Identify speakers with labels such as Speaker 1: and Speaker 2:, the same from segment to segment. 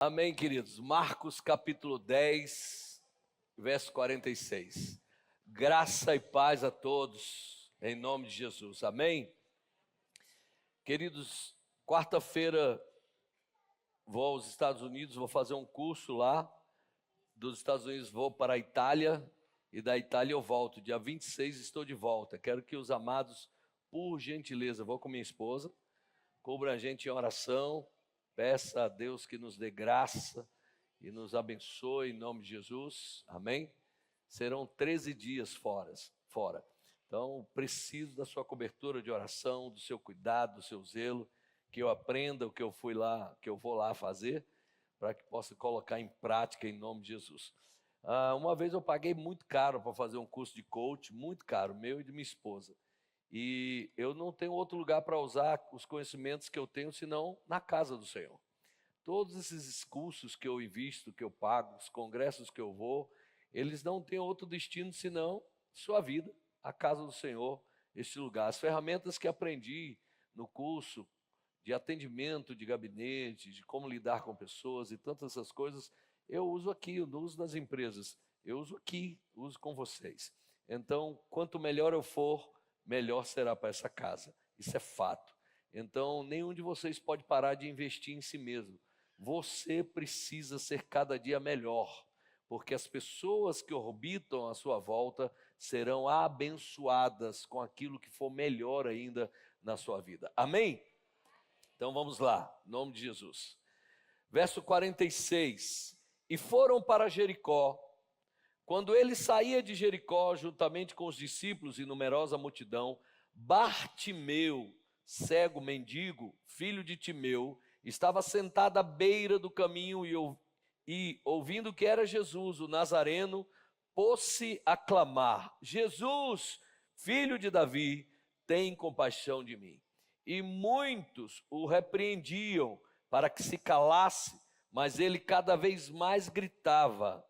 Speaker 1: Amém, queridos. Marcos capítulo 10, verso 46. Graça e paz a todos, em nome de Jesus. Amém? Queridos, quarta-feira vou aos Estados Unidos, vou fazer um curso lá. Dos Estados Unidos vou para a Itália e da Itália eu volto. Dia 26 estou de volta. Quero que os amados, por gentileza, vou com minha esposa, cubra a gente em oração. Peça a Deus que nos dê graça e nos abençoe em nome de Jesus, amém? Serão 13 dias fora. Então, preciso da sua cobertura de oração, do seu cuidado, do seu zelo, que eu aprenda o que eu vou lá fazer, para que possa colocar em prática em nome de Jesus. Uma vez eu paguei muito caro para fazer um curso de coach, muito caro, meu e de minha esposa. E eu não tenho outro lugar para usar os conhecimentos que eu tenho, senão na casa do Senhor. Todos esses cursos que eu invisto, que eu pago, os congressos que eu vou, eles não têm outro destino senão sua vida, a casa do Senhor, este lugar. As ferramentas que aprendi no curso de atendimento, de gabinete, de como lidar com pessoas e tantas essas coisas, eu uso aqui, eu não uso nas empresas, eu uso aqui, uso com vocês. Então, quanto melhor eu for, melhor será para essa casa. Isso é fato. Então, nenhum de vocês pode parar de investir em si mesmo. Você precisa ser cada dia melhor, porque as pessoas que orbitam à sua volta serão abençoadas com aquilo que for melhor ainda na sua vida. Amém? Então vamos lá, em nome de Jesus. Verso 46. E foram para Jericó. Quando ele saía de Jericó, juntamente com os discípulos e numerosa multidão, Bartimeu, cego mendigo, filho de Timeu, estava sentado à beira do caminho e ouvindo que era Jesus, o Nazareno, pôs-se a clamar: Jesus, filho de Davi, tem compaixão de mim. E muitos o repreendiam para que se calasse, mas ele cada vez mais gritava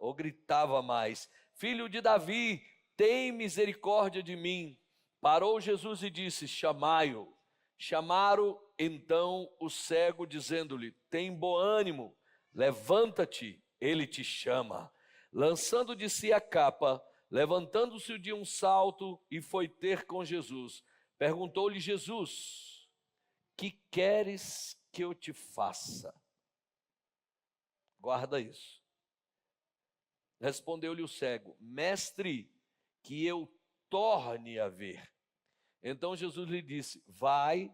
Speaker 1: mais: Filho de Davi, tem misericórdia de mim. Parou Jesus e disse: chamai-o. Chamaram então o cego, dizendo-lhe: tem bom ânimo, levanta-te, ele te chama. Lançando de si a capa, levantando-se de um salto e foi ter com Jesus. Perguntou-lhe Jesus: que queres que eu te faça? Guarda isso. Respondeu-lhe o cego: mestre, que eu torne a ver. Então Jesus lhe disse: vai,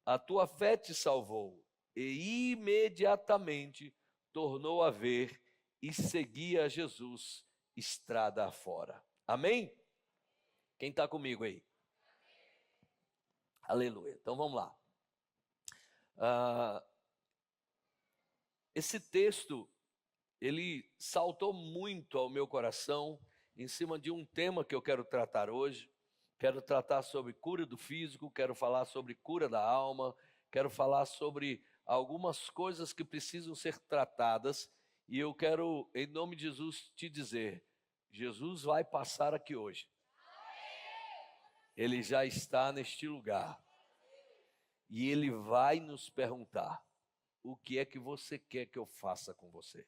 Speaker 1: a tua fé te salvou. E imediatamente tornou a ver e seguia Jesus estrada afora. Amém? Quem está comigo aí? Aleluia. Então vamos lá. Esse texto, ele saltou muito ao meu coração em cima de um tema que eu quero tratar hoje. Quero tratar sobre cura do físico, quero falar sobre cura da alma, quero falar sobre algumas coisas que precisam ser tratadas. E eu quero, em nome de Jesus, te dizer: Jesus vai passar aqui hoje. Ele já está neste lugar. E Ele vai nos perguntar: o que é que você quer que eu faça com você?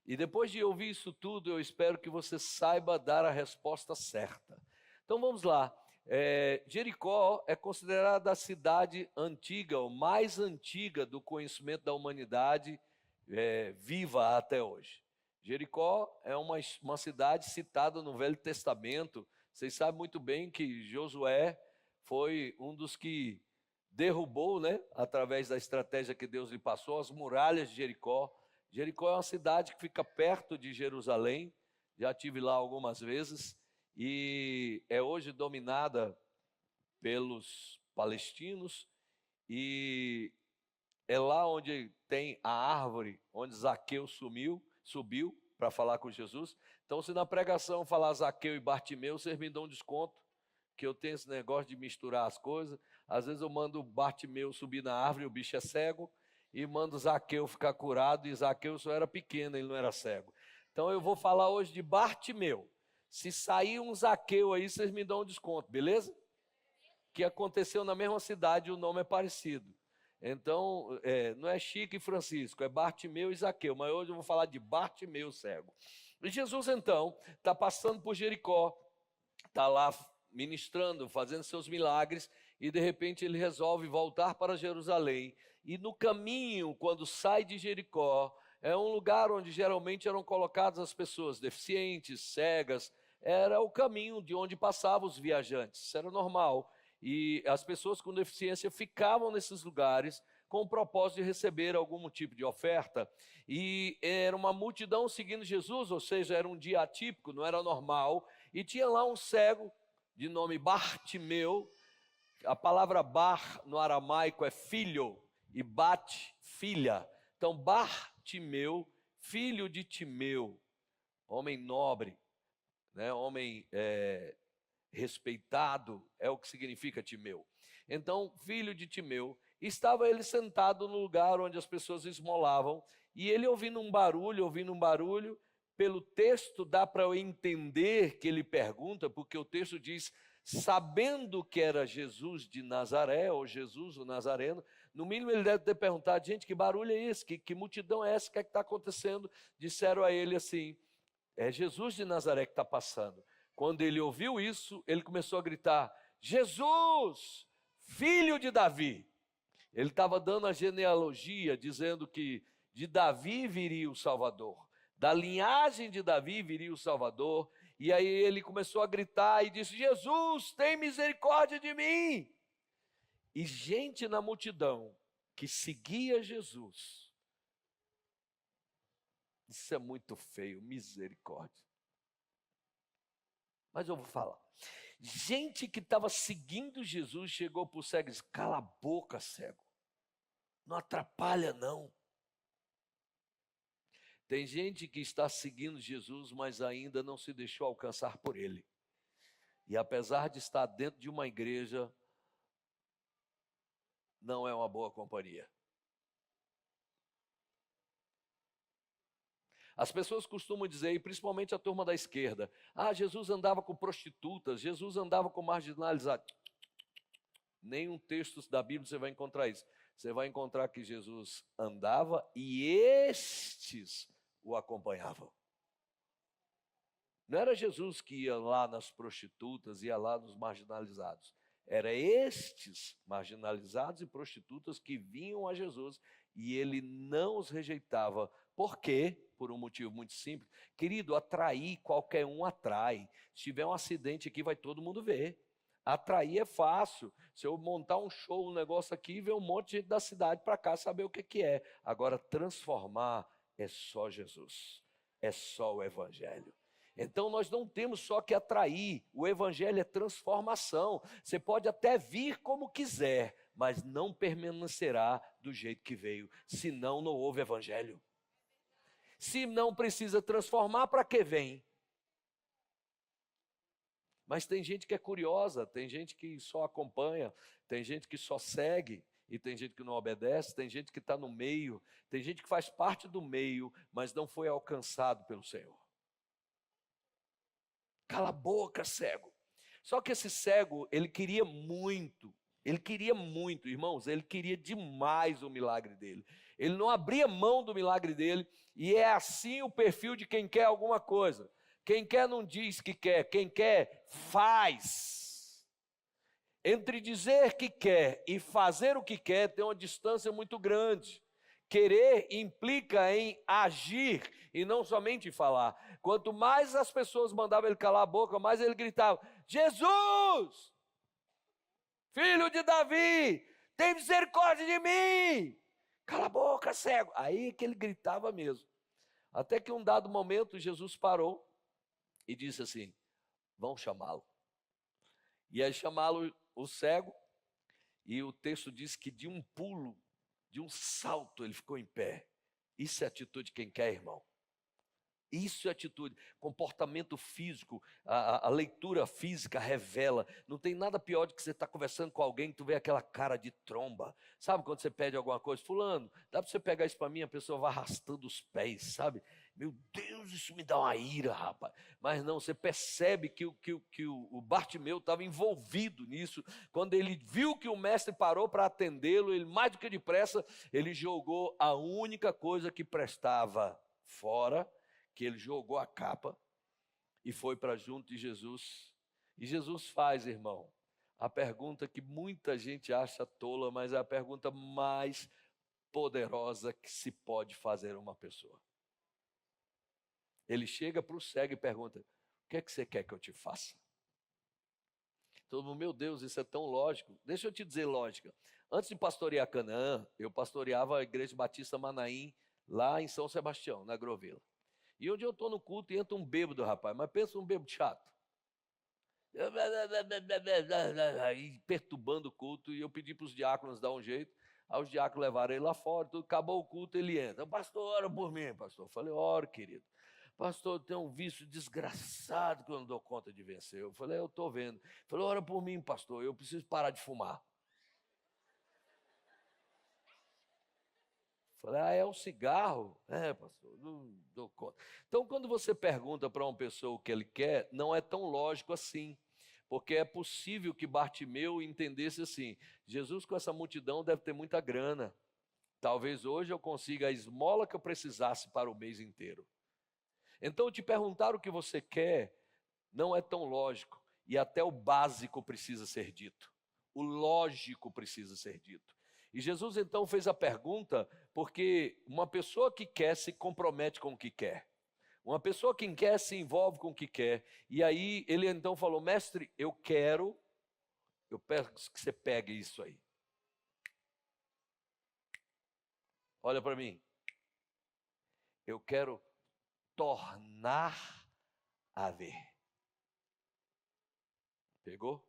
Speaker 1: E depois de ouvir isso tudo, eu espero que você saiba dar a resposta certa. Então vamos lá. Jericó é considerada a cidade antiga, ou mais antiga do conhecimento da humanidade viva até hoje. Jericó é uma cidade citada no Velho Testamento. Vocês sabem muito bem que Josué foi um dos que derrubou, através da estratégia que Deus lhe passou, as muralhas de Jericó. Jericó é uma cidade que fica perto de Jerusalém, já estive lá algumas vezes, e é hoje dominada pelos palestinos, e é lá onde tem a árvore onde Zaqueu subiu para falar com Jesus. Então, se na pregação falar Zaqueu e Bartimeu, vocês me dão um desconto, que eu tenho esse negócio de misturar as coisas. Às vezes eu mando o Bartimeu subir na árvore, o bicho é cego, e mando Zaqueu ficar curado, e Zaqueu só era pequeno, ele não era cego. Então eu vou falar hoje de Bartimeu. Se sair um Zaqueu aí, vocês me dão um desconto, beleza? Que aconteceu na mesma cidade, o nome é parecido. Então, não é Chico e Francisco, é Bartimeu e Zaqueu, mas hoje eu vou falar de Bartimeu cego. E Jesus, então, está passando por Jericó, está lá ministrando, fazendo seus milagres, e de repente ele resolve voltar para Jerusalém. E no caminho, quando sai de Jericó, é um lugar onde geralmente eram colocadas as pessoas deficientes, cegas, era o caminho de onde passavam os viajantes, isso era normal. E as pessoas com deficiência ficavam nesses lugares com o propósito de receber algum tipo de oferta. E era uma multidão seguindo Jesus, ou seja, era um dia atípico, não era normal. E tinha lá um cego de nome Bartimeu. A palavra bar no aramaico é filho e bat, filha. Então Bartimeu, filho de Timeu, homem nobre, né? Homem respeitado, é o que significa Timeu. Então, filho de Timeu, estava ele sentado no lugar onde as pessoas esmolavam, e ele ouvindo um barulho, pelo texto dá para eu entender que ele pergunta, porque o texto diz, sabendo que era Jesus de Nazaré, ou Jesus o Nazareno, no mínimo ele deve ter perguntado, gente, que barulho é esse? Que multidão é essa? O que é que está acontecendo? Disseram a ele assim, é Jesus de Nazaré que está passando. Quando ele ouviu isso, ele começou a gritar, Jesus, filho de Davi. Ele estava dando a genealogia, dizendo que de Davi viria o Salvador, da linhagem de Davi viria o Salvador, e aí ele começou a gritar e disse, Jesus, tem misericórdia de mim. E gente na multidão que seguia Jesus, isso é muito feio, misericórdia. Mas eu vou falar. Gente que estava seguindo Jesus chegou para o cego e disse, cala a boca, cego. Não atrapalha, não. Tem gente que está seguindo Jesus, mas ainda não se deixou alcançar por ele. E apesar de estar dentro de uma igreja, não é uma boa companhia. As pessoas costumam dizer, e principalmente a turma da esquerda, Jesus andava com prostitutas, Jesus andava com marginalizados. Nenhum texto da Bíblia você vai encontrar isso. Você vai encontrar que Jesus andava e estes o acompanhavam. Não era Jesus que ia lá nas prostitutas, ia lá nos marginalizados. Era estes marginalizados e prostitutas que vinham a Jesus e ele não os rejeitava. Por quê? Por um motivo muito simples. Querido, atrair, qualquer um atrai. Se tiver um acidente aqui, vai todo mundo ver. Atrair é fácil. Se eu montar um show, um negócio aqui, ver um monte de gente da cidade para cá saber o que é. Agora, transformar é só Jesus. É só o Evangelho. Então nós não temos só que atrair, o evangelho é transformação. Você pode até vir como quiser, mas não permanecerá do jeito que veio, senão não houve evangelho. Se não precisa transformar, para que vem? Mas tem gente que é curiosa, tem gente que só acompanha, tem gente que só segue, e tem gente que não obedece, tem gente que está no meio, tem gente que faz parte do meio, mas não foi alcançado pelo Senhor. Cala a boca, cego. Só que esse cego, ele queria muito, irmãos, ele queria demais o milagre dele. Ele não abria mão do milagre dele, e é assim o perfil de quem quer alguma coisa. Quem quer não diz que quer, quem quer faz. Entre dizer que quer e fazer o que quer tem uma distância muito grande. Querer implica em agir e não somente falar. Quanto mais as pessoas mandavam ele calar a boca, mais ele gritava, Jesus, filho de Davi, tem misericórdia de mim. Cala a boca, cego. Aí que ele gritava mesmo. Até que um dado momento Jesus parou e disse assim, vão chamá-lo. E aí chamaram o cego, e o texto diz que de um pulo, de um salto, ele ficou em pé. Isso é atitude de quem quer, irmão. Isso é atitude, comportamento físico, a leitura física revela. Não tem nada pior do que você estar conversando com alguém que tu vê aquela cara de tromba. Sabe quando você pede alguma coisa? Fulano, dá para você pegar isso para mim? A pessoa vai arrastando os pés, sabe? Meu Deus, isso me dá uma ira, rapaz. Mas não, você percebe que o Bartimeu estava envolvido nisso. Quando ele viu que o mestre parou para atendê-lo, ele mais do que depressa, ele jogou a única coisa que prestava fora, que ele jogou a capa e foi para junto de Jesus. E Jesus faz, irmão, a pergunta que muita gente acha tola, mas é a pergunta mais poderosa que se pode fazer a uma pessoa. Ele chega para o cego e pergunta: o que é que você quer que eu te faça? Todo mundo, meu Deus, isso é tão lógico. Deixa eu te dizer lógica. Antes de pastorear Canaã, eu pastoreava a Igreja Batista Manaim, lá em São Sebastião, na Grovila. E onde eu estou no culto, entra um bêbado, rapaz, mas pensa um bêbado chato. Aí perturbando o culto, e eu pedi para os diáconos dar um jeito. Aí os diáconos levaram ele lá fora, tudo, acabou o culto, ele entra. Pastor, ora por mim, pastor. Eu falei, ora, querido. Pastor, tem um vício desgraçado que eu não dou conta de vencer. Eu falei, eu estou vendo. Ele falou, ora por mim, pastor, eu preciso parar de fumar. Falei, é um cigarro? É, pastor, não dou conta. Então, quando você pergunta para uma pessoa o que ele quer, não é tão lógico assim. Porque é possível que Bartimeu entendesse assim: Jesus com essa multidão deve ter muita grana. Talvez hoje eu consiga a esmola que eu precisasse para o mês inteiro. Então, te perguntar o que você quer não é tão lógico. E até o básico precisa ser dito. O lógico precisa ser dito. E Jesus então fez a pergunta porque uma pessoa que quer se compromete com o que quer. Uma pessoa que quer se envolve com o que quer. E aí ele então falou: mestre, eu peço que você pegue isso aí. Olha para mim. Eu quero tornar a ver. Pegou?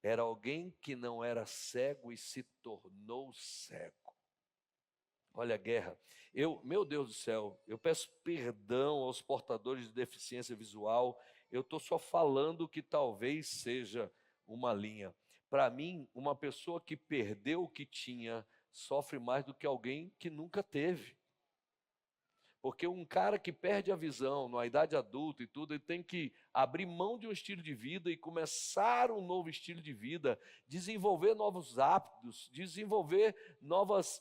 Speaker 1: Era alguém que não era cego e se tornou cego. Olha a guerra. Meu Deus do céu, eu peço perdão aos portadores de deficiência visual. Eu estou só falando que talvez seja uma linha. Para mim, uma pessoa que perdeu o que tinha sofre mais do que alguém que nunca teve. Porque um cara que perde a visão na idade adulta e tudo, ele tem que abrir mão de um estilo de vida e começar um novo estilo de vida, desenvolver novos hábitos, desenvolver novas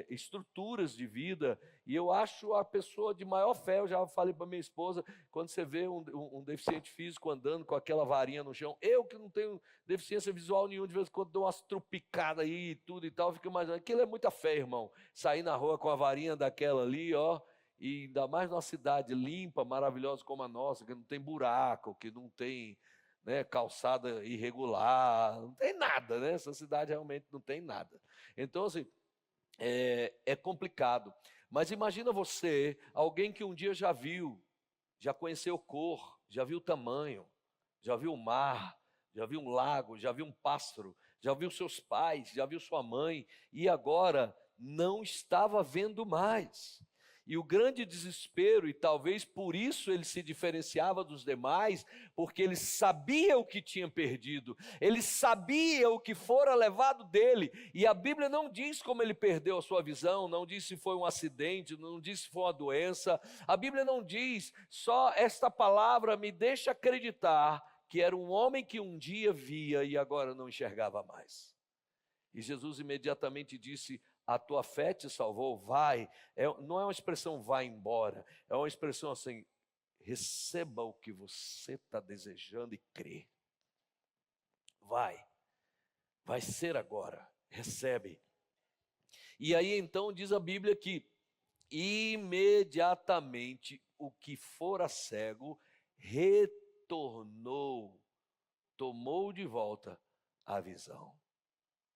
Speaker 1: estruturas de vida. E eu acho a pessoa de maior fé. Eu já falei para minha esposa, quando você vê um deficiente físico andando com aquela varinha no chão, eu que não tenho deficiência visual nenhuma, de vez em quando dou umas trupicadas aí e tudo e tal, fico imaginando, aquilo é muita fé, irmão. Sair na rua com a varinha daquela ali, ó, e ainda mais numa cidade limpa, maravilhosa como a nossa, que não tem buraco, que não tem, né, calçada irregular, não tem nada, né? Essa cidade realmente não tem nada. Então, assim, é complicado. Mas imagina você, alguém que um dia já viu, já conheceu cor, já viu tamanho, já viu o mar, já viu um lago, já viu um pássaro, já viu seus pais, já viu sua mãe, e agora não estava vendo mais. E o grande desespero, e talvez por isso ele se diferenciava dos demais, porque ele sabia o que tinha perdido, ele sabia o que fora levado dele, e a Bíblia não diz como ele perdeu a sua visão, não diz se foi um acidente, não diz se foi uma doença, a Bíblia não diz, só esta palavra me deixa acreditar que era um homem que um dia via e agora não enxergava mais. E Jesus imediatamente disse: a tua fé te salvou, vai. Não é uma expressão vai embora, é uma expressão assim: receba o que você está desejando e crê. Vai ser agora, recebe. E aí então diz a Bíblia que imediatamente o que fora cego retornou, tomou de volta a visão.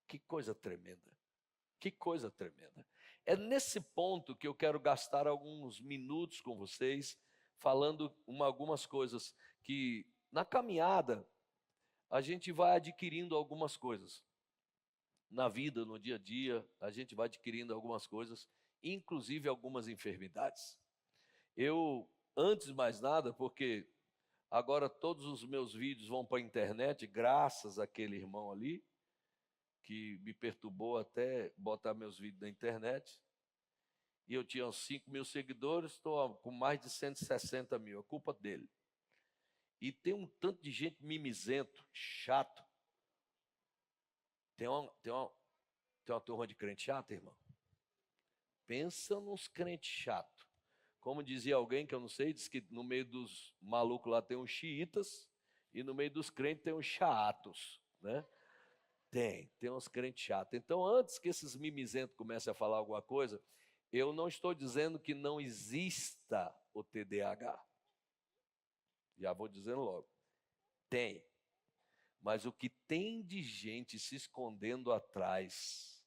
Speaker 1: Que coisa tremenda. Que coisa tremenda. É nesse ponto que eu quero gastar alguns minutos com vocês, falando algumas coisas que na caminhada a gente vai adquirindo algumas coisas. Na vida, no dia a dia, a gente vai adquirindo algumas coisas, inclusive algumas enfermidades. Eu, antes de mais nada, porque agora todos os meus vídeos vão para a internet, graças àquele irmão ali, que me perturbou até botar meus vídeos na internet. E eu tinha uns 5 mil seguidores, estou com mais de 160 mil, é culpa dele. E tem um tanto de gente mimizento, chato. Tem uma turma de crente chato, irmão? Pensa nos crentes chatos. Como dizia alguém que eu não sei, diz que no meio dos malucos lá tem uns xiitas e no meio dos crentes tem uns chatos, né? Tem uns crentes chatos. Então, antes que esses mimizentos comecem a falar alguma coisa, eu não estou dizendo que não exista o TDAH. Já vou dizendo logo. Tem. Mas o que tem de gente se escondendo atrás,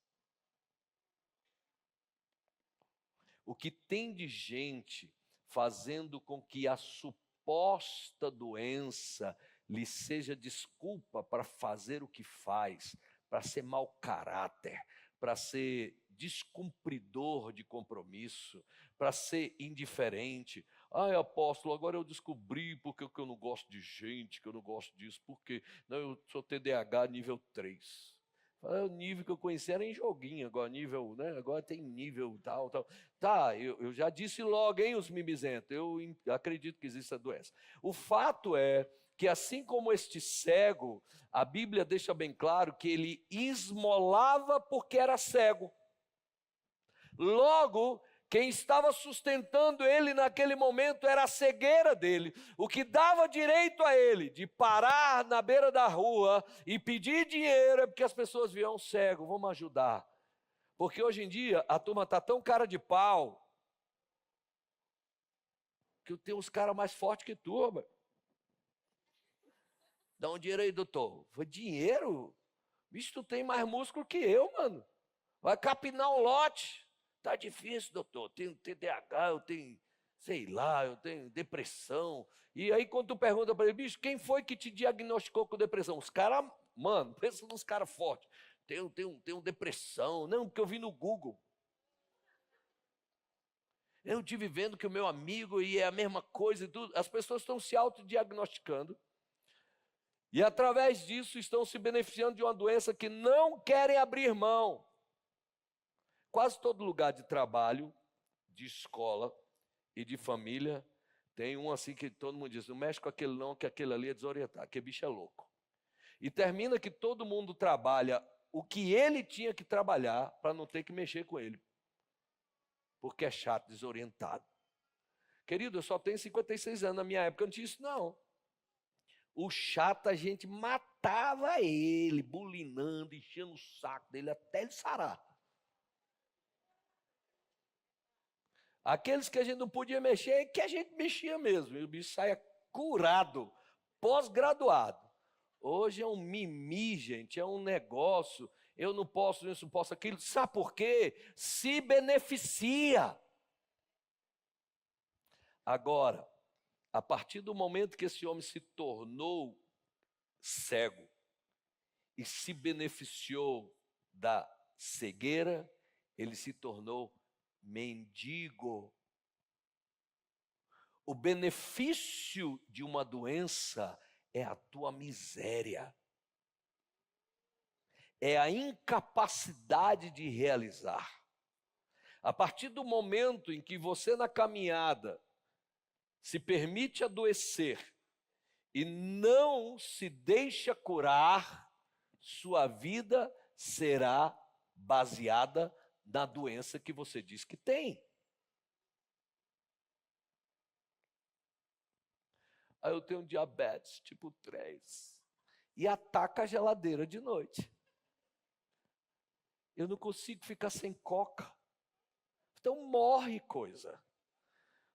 Speaker 1: o que tem de gente fazendo com que a suposta doença lhe seja desculpa para fazer o que faz, para ser mau caráter, para ser descumpridor de compromisso, para ser indiferente. Ai, apóstolo, agora eu descobri porque eu não gosto de gente, que eu não gosto disso, porque não, eu sou TDAH nível 3. O nível que eu conheci era em joguinho, agora nível, né? Agora tem nível tal, tal. Tá, eu já disse logo, hein, os mimizentos, eu acredito que existe a doença. O fato é que assim como este cego, a Bíblia deixa bem claro que ele esmolava porque era cego. Logo, quem estava sustentando ele naquele momento era a cegueira dele, o que dava direito a ele de parar na beira da rua e pedir dinheiro, é porque as pessoas viam cego, vamos ajudar. Porque hoje em dia a turma está tão cara de pau, que eu tenho uns caras mais fortes que tu, mano. Dá um dinheiro aí, doutor. Foi dinheiro? Bicho, tu tem mais músculo que eu, mano. Vai capinar um lote. Tá difícil, doutor. Eu tenho TDAH, eu tenho, sei lá, eu tenho depressão. E aí, quando tu pergunta para ele, bicho, quem foi que te diagnosticou com depressão? Os caras, mano, pensa nos caras fortes. Tenho depressão. Não, porque eu vi no Google. Eu estive vendo que o meu amigo e é a mesma coisa e tudo. As pessoas estão se autodiagnosticando. E através disso estão se beneficiando de uma doença que não querem abrir mão. Quase todo lugar de trabalho, de escola e de família tem um assim que todo mundo diz, não mexe com aquele não, que aquele ali é desorientado, que bicho é louco. E termina que todo mundo trabalha o que ele tinha que trabalhar para não ter que mexer com ele. Porque é chato, desorientado. Querido, eu só tenho 56 anos, na minha época eu não tinha isso não. O chato, a gente matava ele, bulinando, enchendo o saco dele até ele sarar. Aqueles que a gente não podia mexer, que a gente mexia mesmo. E o bicho saia curado, pós-graduado. Hoje é um mimi, gente, é um negócio. Eu não posso isso, não posso aquilo. Sabe por quê? Se beneficia. Agora, a partir do momento que esse homem se tornou cego e se beneficiou da cegueira, ele se tornou mendigo. O benefício de uma doença é a tua miséria, é a incapacidade de realizar. A partir do momento em que você na caminhada se permite adoecer e não se deixa curar, sua vida será baseada na doença que você diz que tem. Aí eu tenho diabetes tipo 3 e ataca a geladeira de noite. Eu não consigo ficar sem coca. Então morre coisa.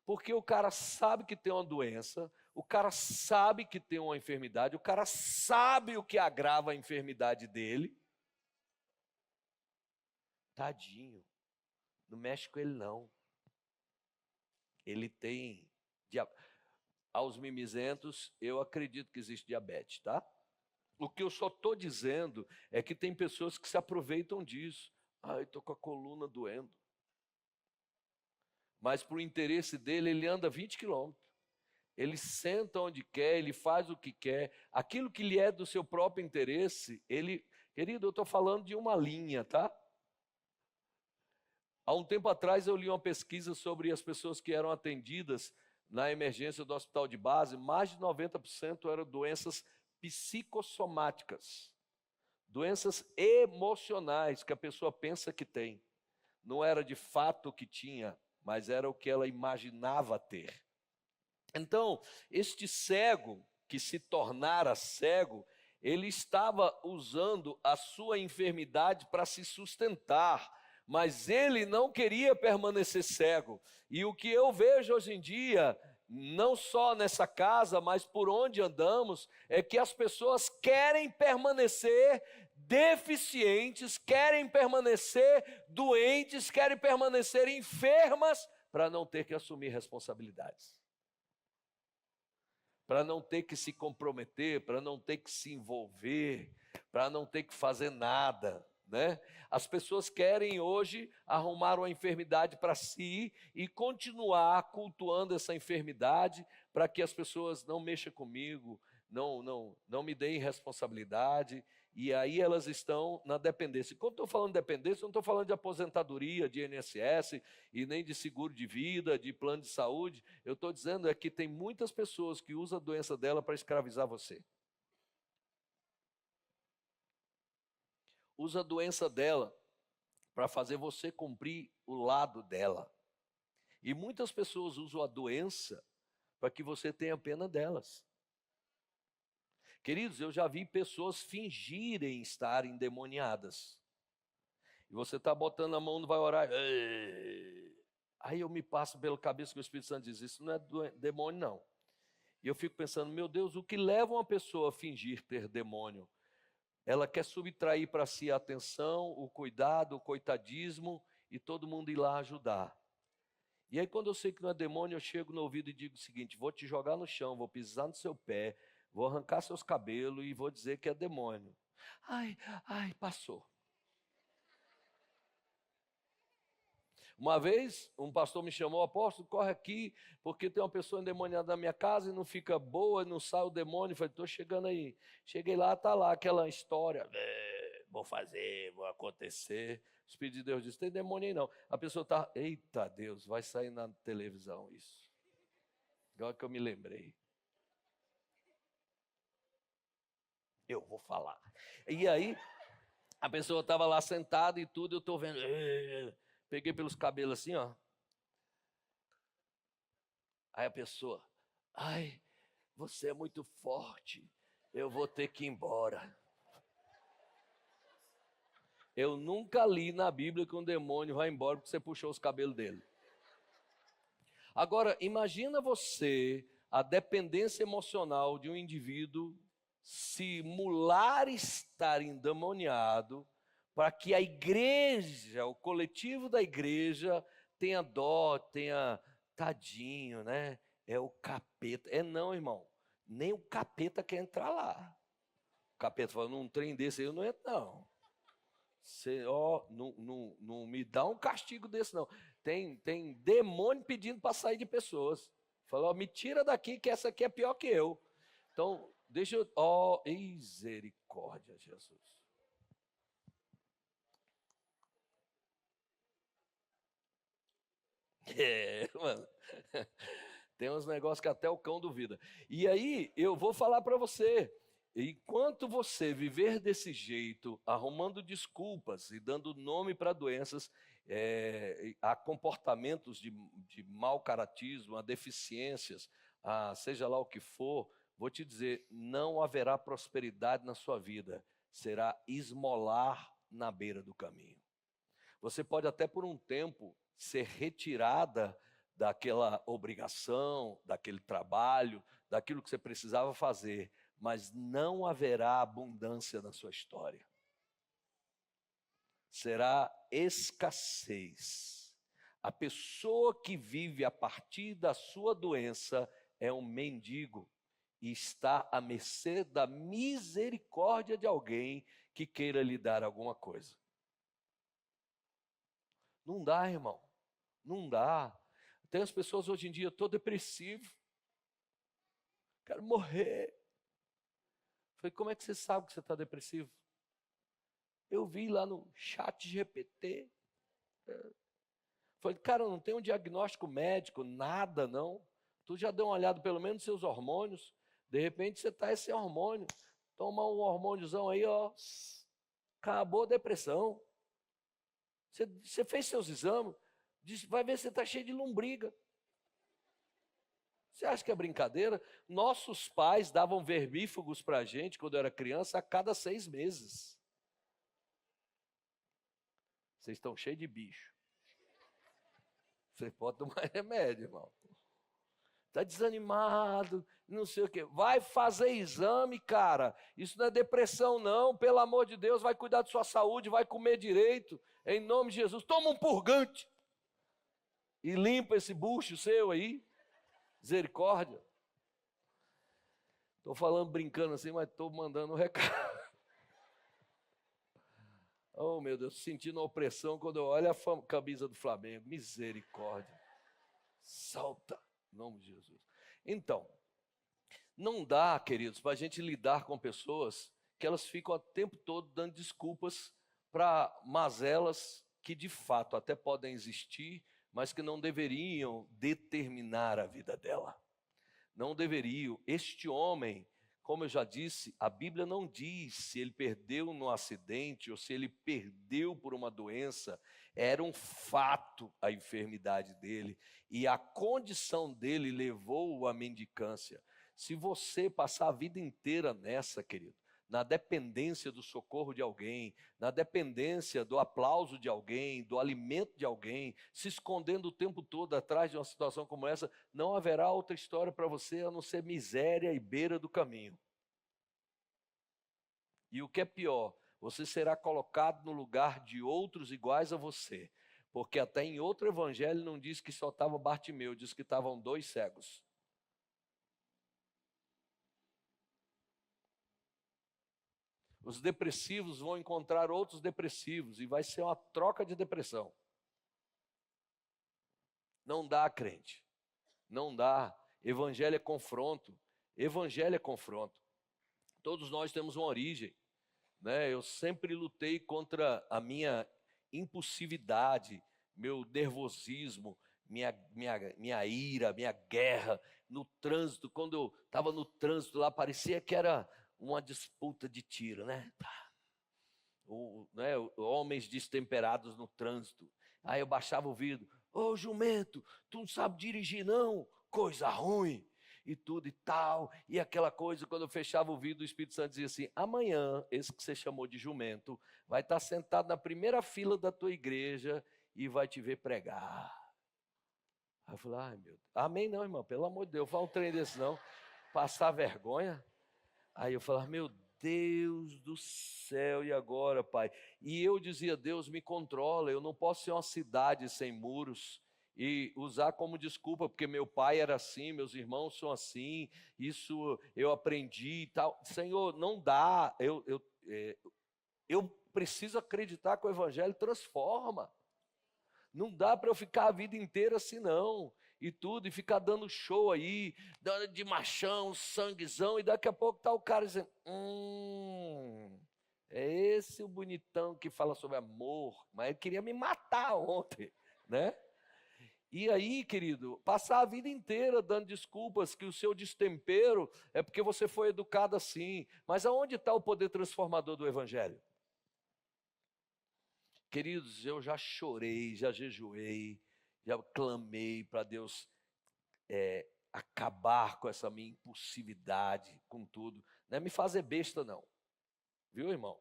Speaker 1: Porque o cara sabe que tem uma doença, o cara sabe que tem uma enfermidade, o cara sabe o que agrava a enfermidade dele. Tadinho, não mexe com ele não. Ele tem aos mimizentos, eu acredito que existe diabetes, tá? O que eu só estou dizendo é que tem pessoas que se aproveitam disso. Ai, estou com a coluna doendo. mas para o interesse dele, ele anda 20 quilômetros. Ele senta onde quer, ele faz o que quer. Aquilo que lhe é do seu próprio interesse, ele... Querido, eu estou falando de uma linha, tá? Há um tempo atrás eu li uma pesquisa sobre as pessoas que eram atendidas na emergência do hospital de base. Mais de 90% eram doenças psicossomáticas. Doenças emocionais que a pessoa pensa que tem. Não era de fato o que tinha, mas era o que ela imaginava ter. Então, este cego que se tornara cego, ele estava usando a sua enfermidade para se sustentar, mas ele não queria permanecer cego. E o que eu vejo hoje em dia, não só nessa casa, mas por onde andamos, é que as pessoas querem permanecer deficientes, querem permanecer doentes, querem permanecer enfermas, para não ter que assumir responsabilidades. Para não ter que se comprometer, para não ter que se envolver, para não ter que fazer nada, né? As pessoas querem hoje arrumar uma enfermidade para si e continuar cultuando essa enfermidade para que as pessoas não mexam comigo, não me deem responsabilidade, e aí elas estão na dependência. Quando estou falando de dependência, eu não estou falando de aposentadoria, de INSS, e nem de seguro de vida, de plano de saúde. Eu estou dizendo é que tem muitas pessoas que usam a doença dela para escravizar você. Usa a doença dela para fazer você cumprir o lado dela. E muitas pessoas usam a doença para que você tenha pena delas. Queridos, eu já vi pessoas fingirem estar endemoniadas. E você está botando a mão, não vai orar. Aí eu me passo pela cabeça que o Espírito Santo diz, isso não é demônio não. E eu fico pensando, meu Deus, o que leva uma pessoa a fingir ter demônio? Ela quer subtrair para si a atenção, o cuidado, o coitadismo e todo mundo ir lá ajudar. E aí quando eu sei que não é demônio, eu chego no ouvido e digo o seguinte, vou te jogar no chão, vou pisar no seu pé, vou arrancar seus cabelos e vou dizer que é demônio. Ai, passou. Uma vez, um pastor me chamou, apóstolo, corre aqui, porque tem uma pessoa endemoniada na minha casa e não fica boa, não sai o demônio. Eu falei, estou chegando aí. Cheguei lá, está lá aquela história, vou fazer, vou acontecer. O Espírito de Deus disse, tem demônio aí não. A pessoa está, eita Deus, vai sair na televisão isso. Agora que eu me lembrei. Eu vou falar. E aí, a pessoa estava lá sentada e tudo, eu estou vendo, peguei pelos cabelos assim, ó. Aí a pessoa, ai, você é muito forte, eu vou ter que ir embora. Eu nunca li na Bíblia que um demônio vai embora porque você puxou os cabelos dele. Agora, imagina você, a dependência emocional de um indivíduo simular estar endemoniado para que a igreja, o coletivo da igreja, tenha dó, tenha tadinho, né? É o capeta. É não, irmão. Nem o capeta quer entrar lá. O capeta fala, num trem desse aí eu não entro, não. Você, não me dá um castigo desse, não. Tem demônio pedindo para sair de pessoas. Falou, me tira daqui que essa aqui é pior que eu. Então, deixa eu... misericórdia, Jesus. Mano. Tem uns negócios que até o cão duvida. E aí, eu vou falar para você. Enquanto você viver desse jeito, arrumando desculpas e dando nome para doenças, a comportamentos de mau caratismo, a deficiências, seja lá o que for, vou te dizer, não haverá prosperidade na sua vida. Será esmolar na beira do caminho. Você pode até por um tempo ser retirada daquela obrigação, daquele trabalho, daquilo que você precisava fazer, mas não haverá abundância na sua história. Será escassez. A pessoa que vive a partir da sua doença é um mendigo e está à mercê da misericórdia de alguém que queira lhe dar alguma coisa. Não dá, irmão. Não dá. Tem as pessoas hoje em dia, eu estou depressivo, quero morrer. Falei, como é que você sabe que você está depressivo? Eu vi lá no chat GPT. Falei, cara, não tem um diagnóstico médico, nada não. Tu já deu uma olhada pelo menos nos seus hormônios. De repente você está esse hormônio. Toma um hormôniozão aí, ó. Acabou a depressão. Você fez seus exames, vai ver se você está cheio de lombriga. Você acha que é brincadeira? Nossos pais davam vermífugos para a gente, quando eu era criança, a cada 6 meses. Vocês estão cheios de bicho. Você pode tomar remédio, irmão. Está desanimado, não sei o quê. Vai fazer exame, cara. Isso não é depressão, não. Pelo amor de Deus, vai cuidar de sua saúde, vai comer direito. Em nome de Jesus. Toma um purgante. E limpa esse bucho seu aí. Misericórdia. Estou falando brincando assim, mas estou mandando um recado. Oh, meu Deus, sentindo a opressão quando eu olho a camisa do Flamengo. Misericórdia. Salta. Em nome de Jesus. Então, não dá, queridos, para a gente lidar com pessoas que elas ficam o tempo todo dando desculpas para mazelas que de fato até podem existir, mas que não deveriam determinar a vida dela. Não deveriam. Este homem, como eu já disse, a Bíblia não diz se ele perdeu no acidente ou se ele perdeu por uma doença. Era um fato a enfermidade dele e a condição dele levou-o à mendicância. Se você passar a vida inteira nessa, querido, na dependência do socorro de alguém, na dependência do aplauso de alguém, do alimento de alguém, se escondendo o tempo todo atrás de uma situação como essa, não haverá outra história para você a não ser miséria e beira do caminho. E o que é pior, você será colocado no lugar de outros iguais a você, porque até em outro evangelho não diz que só estava Bartimeu, diz que estavam 2 cegos. Os depressivos vão encontrar outros depressivos e vai ser uma troca de depressão. Não dá, crente. Não dá. Evangelho é confronto. Evangelho é confronto. Todos nós temos uma origem, né? Eu sempre lutei contra a minha impulsividade, meu nervosismo, minha ira, minha guerra no trânsito. Quando eu estava no trânsito lá, parecia que era uma disputa de tiro, né? Homens destemperados no trânsito. Aí eu baixava o vidro. Ô jumento, tu não sabe dirigir não? Coisa ruim. E tudo e tal. E aquela coisa, quando eu fechava o vidro, o Espírito Santo dizia assim, amanhã, esse que você chamou de jumento, vai estar sentado na primeira fila da tua igreja e vai te ver pregar. Aí eu falei, ai meu Deus. Amém não, irmão, pelo amor de Deus, fala um trem desse não. Passar vergonha. Aí eu falava, meu Deus do céu, e agora, Pai? E eu dizia, Deus, me controla, eu não posso ser uma cidade sem muros e usar como desculpa, porque meu pai era assim, meus irmãos são assim, isso eu aprendi e tal. Senhor, não dá, eu preciso acreditar que o Evangelho transforma. Não dá para eu ficar a vida inteira assim não, e tudo, e ficar dando show aí, dando de machão, sanguezão, e daqui a pouco tá o cara dizendo, é esse o bonitão que fala sobre amor, mas ele queria me matar ontem, né? E aí, querido, passar a vida inteira dando desculpas que o seu destempero é porque você foi educado assim, mas aonde está o poder transformador do Evangelho? Queridos, eu já chorei, já jejuei, já clamei para Deus acabar com essa minha impulsividade, com tudo. Não é me fazer besta não, viu irmão?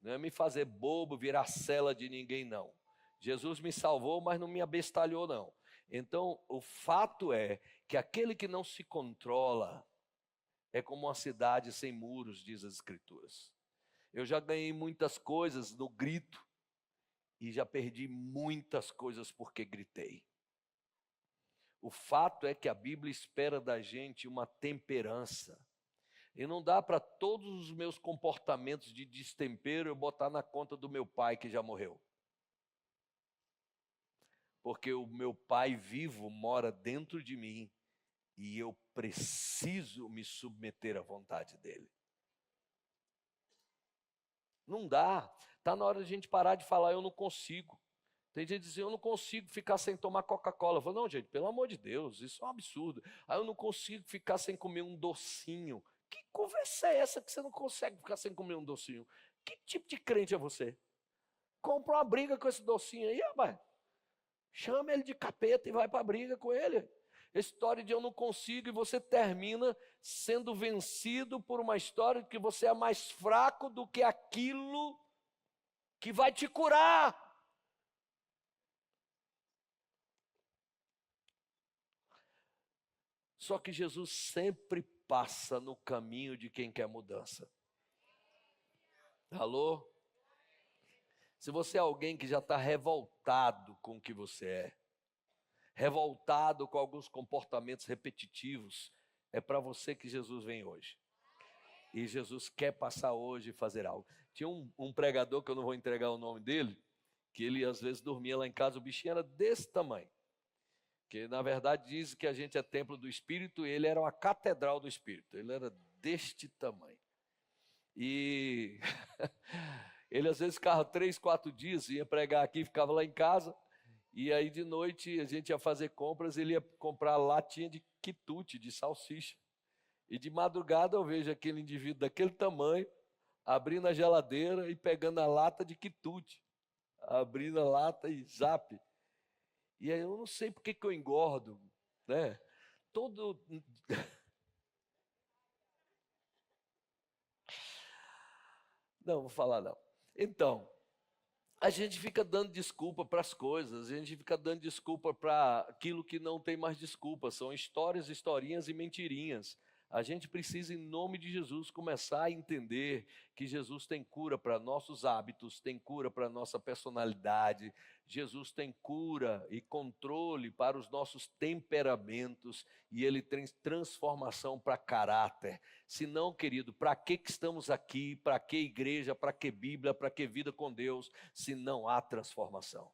Speaker 1: Não é me fazer bobo, virar cela de ninguém não. Jesus me salvou, mas não me abestalhou não. Então, o fato é que aquele que não se controla é como uma cidade sem muros, diz as Escrituras. Eu já ganhei muitas coisas no grito e já perdi muitas coisas porque gritei. O fato é que a Bíblia espera da gente uma temperança. E não dá para todos os meus comportamentos de destempero eu botar na conta do meu pai que já morreu. porque o meu Pai vivo mora dentro de mim e eu preciso me submeter à vontade dele. Não dá. Está na hora de a gente parar de falar, eu não consigo. Tem gente que diz, eu não consigo ficar sem tomar Coca-Cola. Eu falo, não, gente, pelo amor de Deus, isso é um absurdo. Aí eu não consigo ficar sem comer um docinho. Que conversa é essa que você não consegue ficar sem comer um docinho? Que tipo de crente é você? Compra uma briga com esse docinho aí, rapaz. Chama ele de capeta e vai para a briga com ele. História de eu não consigo, e você termina sendo vencido por uma história de que você é mais fraco do que aquilo que vai te curar. Só que Jesus sempre passa no caminho de quem quer mudança. Alô? Se você é alguém que já está revoltado com o que você é, revoltado com alguns comportamentos repetitivos, é para você que Jesus vem hoje. E Jesus quer passar hoje e fazer algo. Tinha um pregador, que eu não vou entregar o nome dele, que ele às vezes dormia lá em casa, o bichinho era desse tamanho. Que na verdade diz que a gente é templo do Espírito, e ele era uma catedral do Espírito. Ele era deste tamanho. E ele às vezes ficava 3, 4 dias, ia pregar aqui, ficava lá em casa. E aí de noite a gente ia fazer compras, ele ia comprar latinha de quitute, de salsicha. E de madrugada eu vejo aquele indivíduo daquele tamanho, abrindo a geladeira e pegando a lata de quitute. Abrindo a lata e zap. E aí eu não sei por que eu engordo, né? Não, vou falar não. Então, a gente fica dando desculpa para as coisas, a gente fica dando desculpa para aquilo que não tem mais desculpa, são histórias, historinhas e mentirinhas. A gente precisa, em nome de Jesus, começar a entender que Jesus tem cura para nossos hábitos, tem cura para nossa personalidade, Jesus tem cura e controle para os nossos temperamentos, e Ele tem transformação para caráter. Se não, querido, para que estamos aqui? Para que igreja? Para que Bíblia? Para que vida com Deus? Se não há transformação.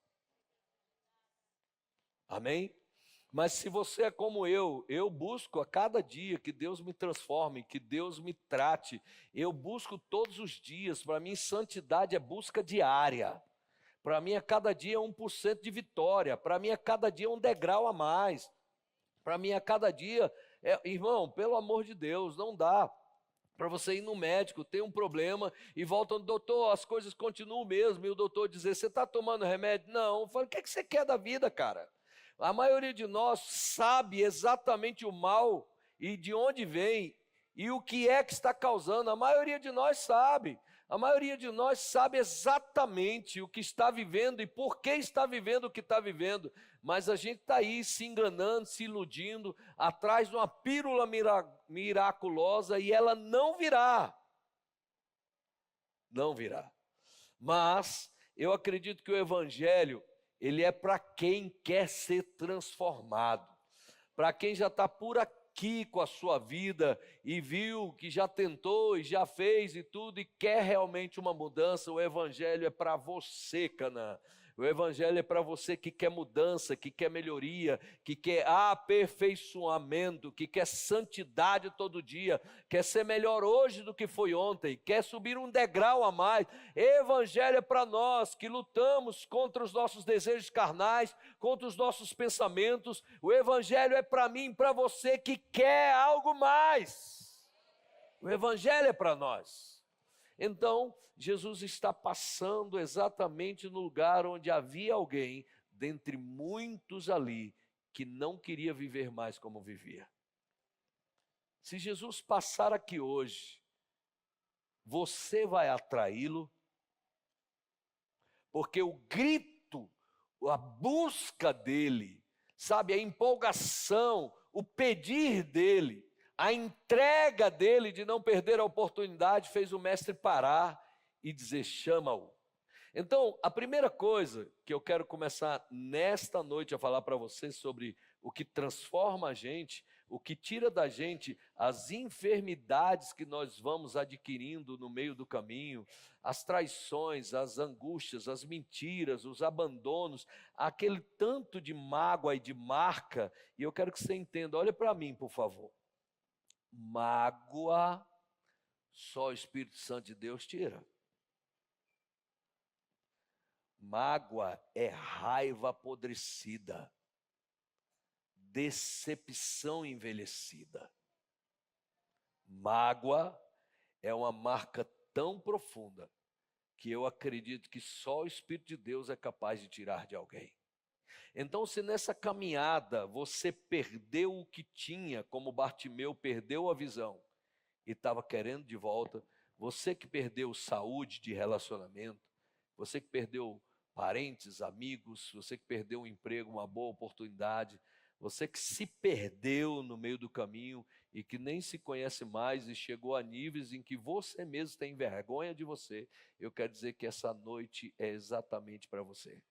Speaker 1: Amém? Mas se você é como eu busco a cada dia que Deus me transforme, que Deus me trate. Eu busco todos os dias. Para mim, santidade é busca diária. Para mim, a cada dia é 1% de vitória. Para mim, a cada dia é um degrau a mais. Para mim, a cada dia, irmão, pelo amor de Deus, não dá para você ir no médico, tem um problema e volta no doutor, as coisas continuam mesmo, e o doutor dizer, você está tomando remédio? Não. Eu falo, o que você quer da vida, cara? A maioria de nós sabe exatamente o mal e de onde vem e o que é que está causando. A maioria de nós sabe. A maioria de nós sabe exatamente o que está vivendo e por que está vivendo o que está vivendo. Mas a gente está aí se enganando, se iludindo, atrás de uma pílula miraculosa, e ela não virá. Não virá. Mas eu acredito que o Evangelho, ele é para quem quer ser transformado, para quem já está por aqui com a sua vida e viu que já tentou e já fez e tudo e quer realmente uma mudança. O Evangelho é para você, Canaã. O Evangelho é para você que quer mudança, que quer melhoria, que quer aperfeiçoamento, que quer santidade todo dia, quer ser melhor hoje do que foi ontem, quer subir um degrau a mais. Evangelho é para nós que lutamos contra os nossos desejos carnais, contra os nossos pensamentos. O Evangelho é para mim, para você que quer algo mais. O Evangelho é para nós. Então, Jesus está passando exatamente no lugar onde havia alguém, dentre muitos ali, que não queria viver mais como vivia. Se Jesus passar aqui hoje, você vai atraí-lo, porque o grito, a busca dele, sabe, a empolgação, o pedir dele, a entrega dele de não perder a oportunidade, fez o mestre parar e dizer, chama-o. Então, a primeira coisa que eu quero começar nesta noite a falar para você sobre o que transforma a gente, o que tira da gente as enfermidades que nós vamos adquirindo no meio do caminho, as traições, as angústias, as mentiras, os abandonos, aquele tanto de mágoa e de marca. E eu quero que você entenda, olha para mim, por favor. Mágoa, só o Espírito Santo de Deus tira. Mágoa é raiva apodrecida, decepção envelhecida. Mágoa é uma marca tão profunda que eu acredito que só o Espírito de Deus é capaz de tirar de alguém. Então, se nessa caminhada você perdeu o que tinha, como Bartimeu perdeu a visão e estava querendo de volta, você que perdeu saúde de relacionamento, você que perdeu parentes, amigos, você que perdeu um emprego, uma boa oportunidade, você que se perdeu no meio do caminho e que nem se conhece mais e chegou a níveis em que você mesmo tem vergonha de você, eu quero dizer que essa noite é exatamente para você,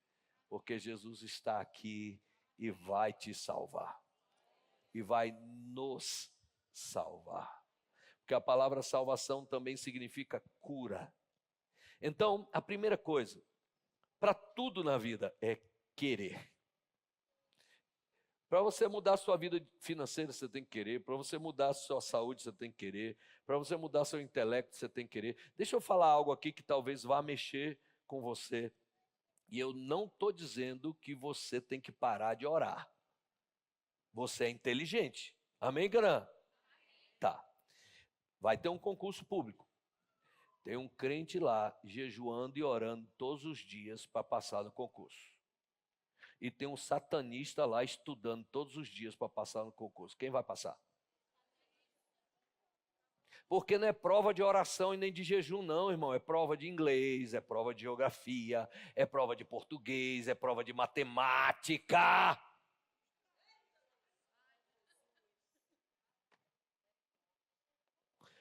Speaker 1: porque Jesus está aqui e vai te salvar, e vai nos salvar, porque a palavra salvação também significa cura. Então, a primeira coisa, para tudo na vida, é querer. Para você mudar a sua vida financeira, você tem que querer. Para você mudar a sua saúde, você tem que querer. Para você mudar seu intelecto, você tem que querer. Deixa eu falar algo aqui que talvez vá mexer com você. E eu não estou dizendo que você tem que parar de orar. Você é inteligente. Amém, Gran? Tá. Vai ter um concurso público. Tem um crente lá jejuando e orando todos os dias para passar no concurso. E tem um satanista lá estudando todos os dias para passar no concurso. Quem vai passar? Porque não é prova de oração e nem de jejum não, irmão. É prova de inglês, é prova de geografia, é prova de português, é prova de matemática.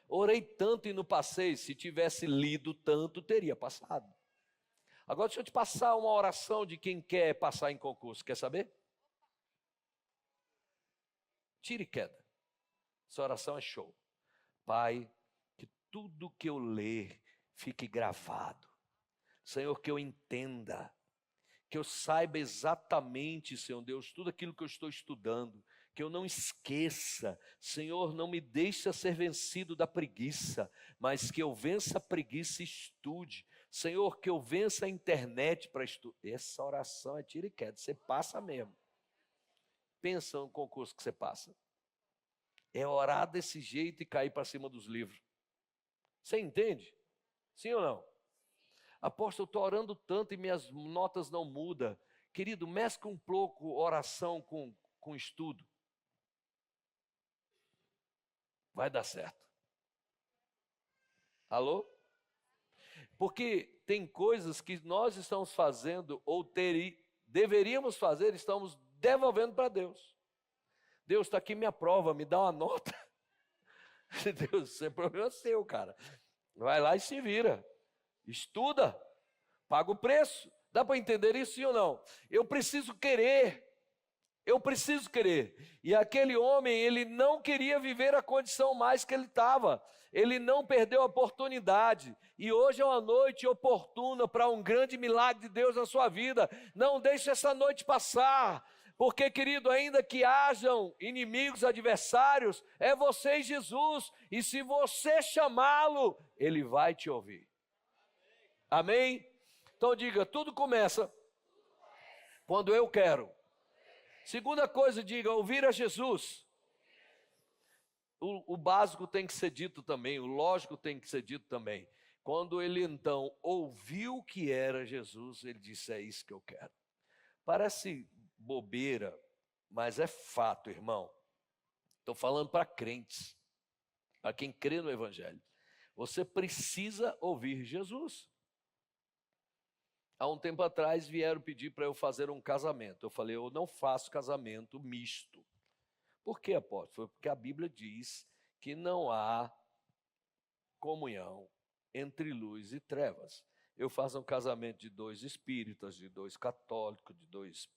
Speaker 1: Orei tanto e não passei. Se tivesse lido tanto, teria passado. Agora deixa eu te passar uma oração de quem quer passar em concurso. Quer saber? Tira e queda. Essa oração é show. Pai, que tudo que eu ler fique gravado. Senhor, que eu entenda, que eu saiba exatamente, Senhor Deus, tudo aquilo que eu estou estudando, que eu não esqueça. Senhor, não me deixe ser vencido da preguiça, mas que eu vença a preguiça e estude. Senhor, que eu vença a internet para estudar. Essa oração é tira e queda, você passa mesmo. Pensa no concurso que você passa. É orar desse jeito e cair para cima dos livros. Você entende? Sim ou não? Apóstolo, eu estou orando tanto e minhas notas não mudam. Querido, mescla um pouco oração com estudo. Vai dar certo. Alô? Porque tem coisas que nós estamos fazendo ou deveríamos fazer, estamos devolvendo para Deus. Deus, está aqui minha prova, me dá uma nota. Deus, isso é problema seu, cara. Vai lá e se vira. Estuda, paga o preço. Dá para entender isso, sim ou não? Eu preciso querer. Eu preciso querer. E aquele homem, ele não queria viver a condição mais que ele estava. Ele não perdeu a oportunidade. E hoje é uma noite oportuna para um grande milagre de Deus na sua vida. Não deixe essa noite passar. Porque, querido, ainda que hajam inimigos, adversários, é você e Jesus. E se você chamá-lo, ele vai te ouvir. Amém? Então diga, tudo começa quando eu quero. Segunda coisa, diga, ouvir a Jesus. O básico tem que ser dito também, o lógico tem que ser dito também. Quando ele então ouviu que era Jesus, ele disse, é isso que eu quero. Parece bobeira, mas é fato, irmão. Estou falando para crentes, para quem crê no Evangelho. Você precisa ouvir Jesus. Há um tempo atrás vieram pedir para eu fazer um casamento. Eu falei, eu não faço casamento misto. Por quê, apóstolo? Porque a Bíblia diz que não há comunhão entre luz e trevas. Eu faço um casamento de dois espíritas, de dois católicos, de dois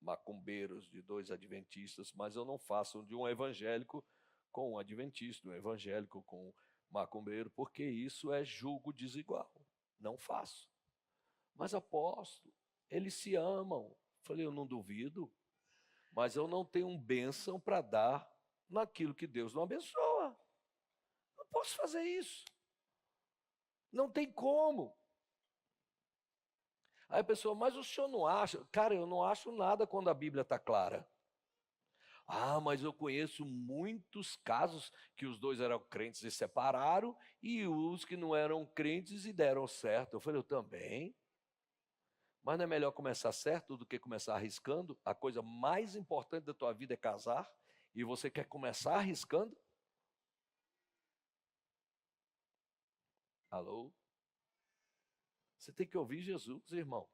Speaker 1: macumbeiros, de 2 adventistas, mas eu não faço de um evangélico com um adventista, um evangélico com um macumbeiro, porque isso é julgo desigual. Não faço. Mas apóstolo, eles se amam. Falei, eu não duvido, mas eu não tenho bênção para dar naquilo que Deus não abençoa. Não posso fazer isso. Não tem como. Aí a pessoa, mas o senhor não acha? Cara, eu não acho nada quando a Bíblia está clara. Ah, mas eu conheço muitos casos que os dois eram crentes e separaram, e os que não eram crentes e deram certo. Eu falei, eu também. Mas não é melhor começar certo do que começar arriscando? A coisa mais importante da tua vida é casar, e você quer começar arriscando? Alô? Você tem que ouvir Jesus, irmão.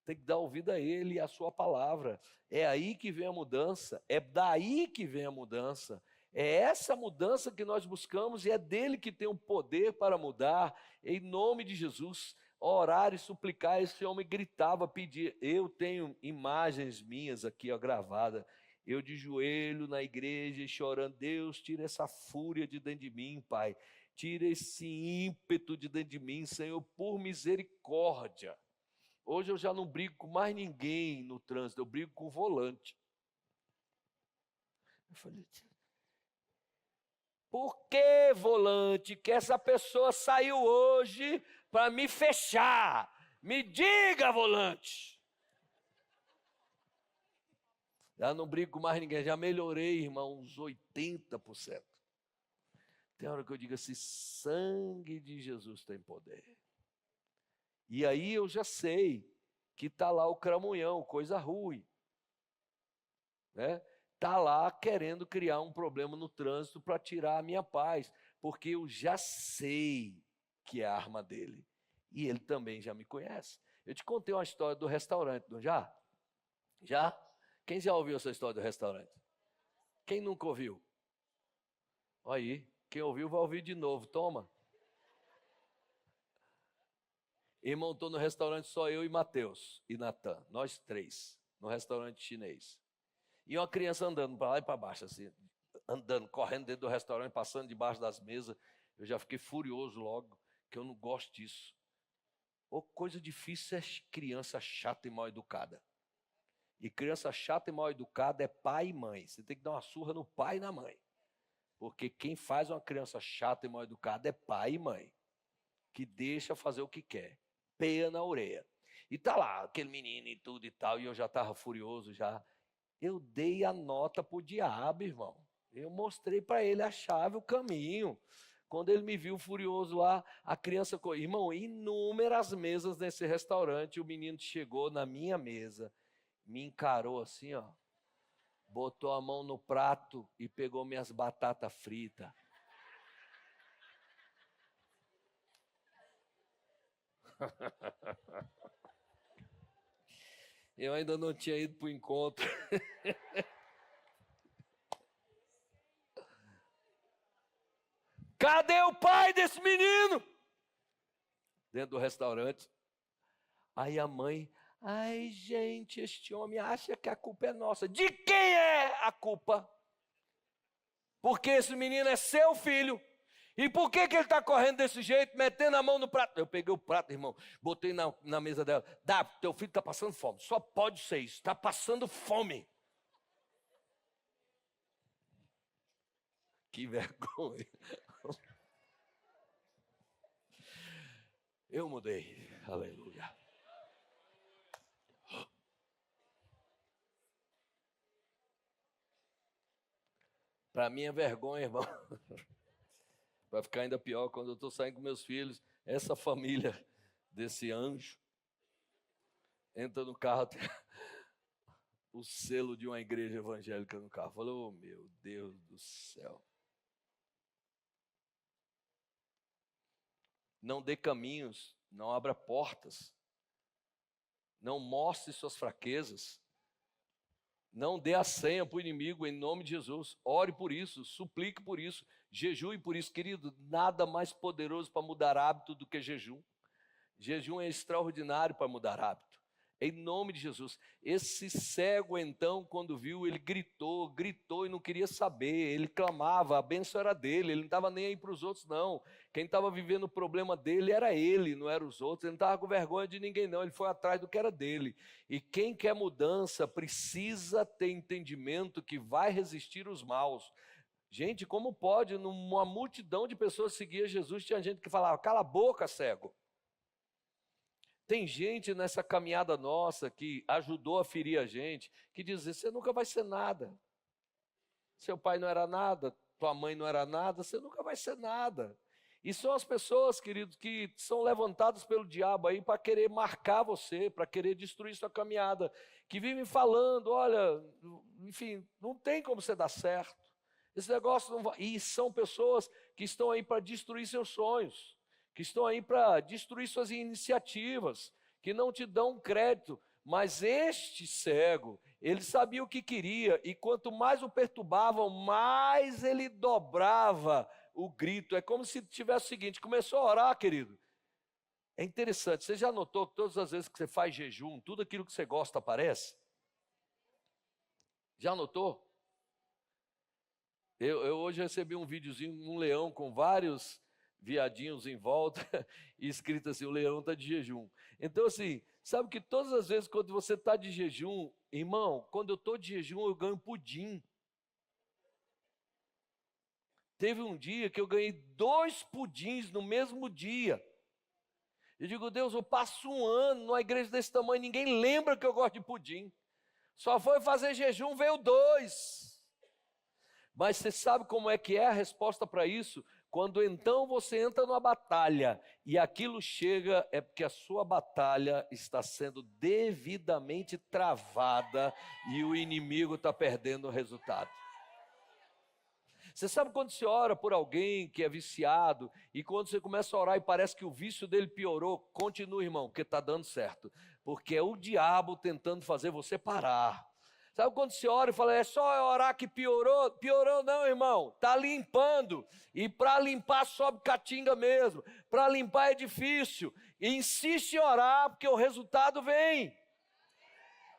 Speaker 1: Tem que dar ouvido a Ele e a sua palavra. É aí que vem a mudança, é daí que vem a mudança. É essa mudança que nós buscamos e é dele que tem o poder para mudar. Em nome de Jesus, orar e suplicar. Esse homem gritava, pedia. Eu tenho imagens minhas aqui ó, gravadas. Eu de joelho na igreja e chorando. Deus, tira essa fúria de dentro de mim, Pai. Tira esse ímpeto de dentro de mim, Senhor, por misericórdia. Hoje eu já não brigo com mais ninguém no trânsito, eu brigo com o volante. Eu falei, por que, volante, que essa pessoa saiu hoje para me fechar? Me diga, volante. Já não brigo com mais ninguém, já melhorei, irmão, uns 80%. Tem hora que eu digo assim, sangue de Jesus tem poder. E aí eu já sei que está lá o cramunhão, coisa ruim. Né? Está lá querendo criar um problema no trânsito para tirar a minha paz, porque eu já sei que é a arma dele. E ele também já me conhece. Eu te contei uma história do restaurante, não já? Já? Quem já ouviu essa história do restaurante? Quem nunca ouviu? Olha aí, quem ouviu vai ouvir de novo, toma. Irmão, estou no restaurante só eu e Mateus e Natan, nós 3, no restaurante chinês. E uma criança andando para lá e para baixo, assim, andando, correndo dentro do restaurante, passando debaixo das mesas. Eu já fiquei furioso logo, que eu não gosto disso. Ou coisa difícil é criança chata e mal educada. E criança chata e mal educada é pai e mãe. Você tem que dar uma surra no pai e na mãe. Porque quem faz uma criança chata e mal educada é pai e mãe. Que deixa fazer o que quer. Peia na orelha. E tá lá, aquele menino e tudo e tal, e eu já estava furioso já. Eu dei a nota para o diabo, irmão. Eu mostrei para ele a chave, o caminho. Quando ele me viu furioso lá, a criança... Irmão, inúmeras mesas nesse restaurante, o menino chegou na minha mesa, me encarou assim, ó, botou a mão no prato e pegou minhas batatas fritas. Eu ainda não tinha ido para o encontro. Cadê o pai desse menino? Dentro do restaurante. Aí a mãe, ai gente, este homem acha que a culpa é nossa. De quem é a culpa? Porque esse menino é seu filho. E por que ele está correndo desse jeito, metendo a mão no prato? Eu peguei o prato, irmão, botei na mesa dela. Dá, teu filho está passando fome. Só pode ser isso, está passando fome. Que vergonha. Eu mudei. Aleluia. Para mim é vergonha, irmão. Vai ficar ainda pior quando eu estou saindo com meus filhos. Essa família desse anjo entra no carro, tem o selo de uma igreja evangélica no carro. Falou, oh, meu Deus do céu. Não dê caminhos, não abra portas. Não mostre suas fraquezas. Não dê a senha para o inimigo em nome de Jesus. Ore por isso, suplique por isso, jejue por isso. Querido, nada mais poderoso para mudar hábito do que jejum. Jejum é extraordinário para mudar hábito. Em nome de Jesus. Esse cego, então, quando viu, ele gritou e não queria saber. Ele clamava, a bênção era dele, ele não estava nem aí para os outros, não. Quem estava vivendo o problema dele era ele, não eram os outros. Ele não estava com vergonha de ninguém, não. Ele foi atrás do que era dele. E quem quer mudança precisa ter entendimento que vai resistir os maus. Gente, como pode, numa multidão de pessoas seguir Jesus, tinha gente que falava, cala a boca, cego. Tem gente nessa caminhada nossa que ajudou a ferir a gente, que diz, você nunca vai ser nada. Seu pai não era nada, tua mãe não era nada, você nunca vai ser nada. E são as pessoas, queridos, que são levantadas pelo diabo aí para querer marcar você, para querer destruir sua caminhada, que vivem falando, olha, enfim, não tem como você dar certo. Esse negócio não vai. E são pessoas que estão aí para destruir seus sonhos, que estão aí para destruir suas iniciativas, que não te dão crédito. Mas este cego, ele sabia o que queria, e quanto mais o perturbavam, mais ele dobrava o grito. É como se tivesse o seguinte, começou a orar, querido. É interessante, você já notou que todas as vezes que você faz jejum, tudo aquilo que você gosta aparece? Já notou? Eu hoje recebi um videozinho, um leão com vários viadinhos em volta, e escrito assim, o leão está de jejum. Então assim, sabe que todas as vezes quando você está de jejum, irmão, quando eu estou de jejum eu ganho pudim. Teve um dia que eu ganhei 2 pudins no mesmo dia. Eu digo, Deus, eu passo um ano numa igreja desse tamanho, ninguém lembra que eu gosto de pudim. Só foi fazer jejum, veio 2. Mas você sabe como é que é a resposta para isso? Quando então você entra numa batalha e aquilo chega, é porque a sua batalha está sendo devidamente travada e o inimigo está perdendo o resultado. Você sabe quando você ora por alguém que é viciado e quando você começa a orar e parece que o vício dele piorou, continue, irmão, porque está dando certo. Porque é o diabo tentando fazer você parar. Sabe quando você ora e fala, é só orar que piorou? Piorou não, irmão, está limpando. E para limpar sobe caatinga mesmo. Para limpar é difícil. E insiste em orar porque o resultado vem.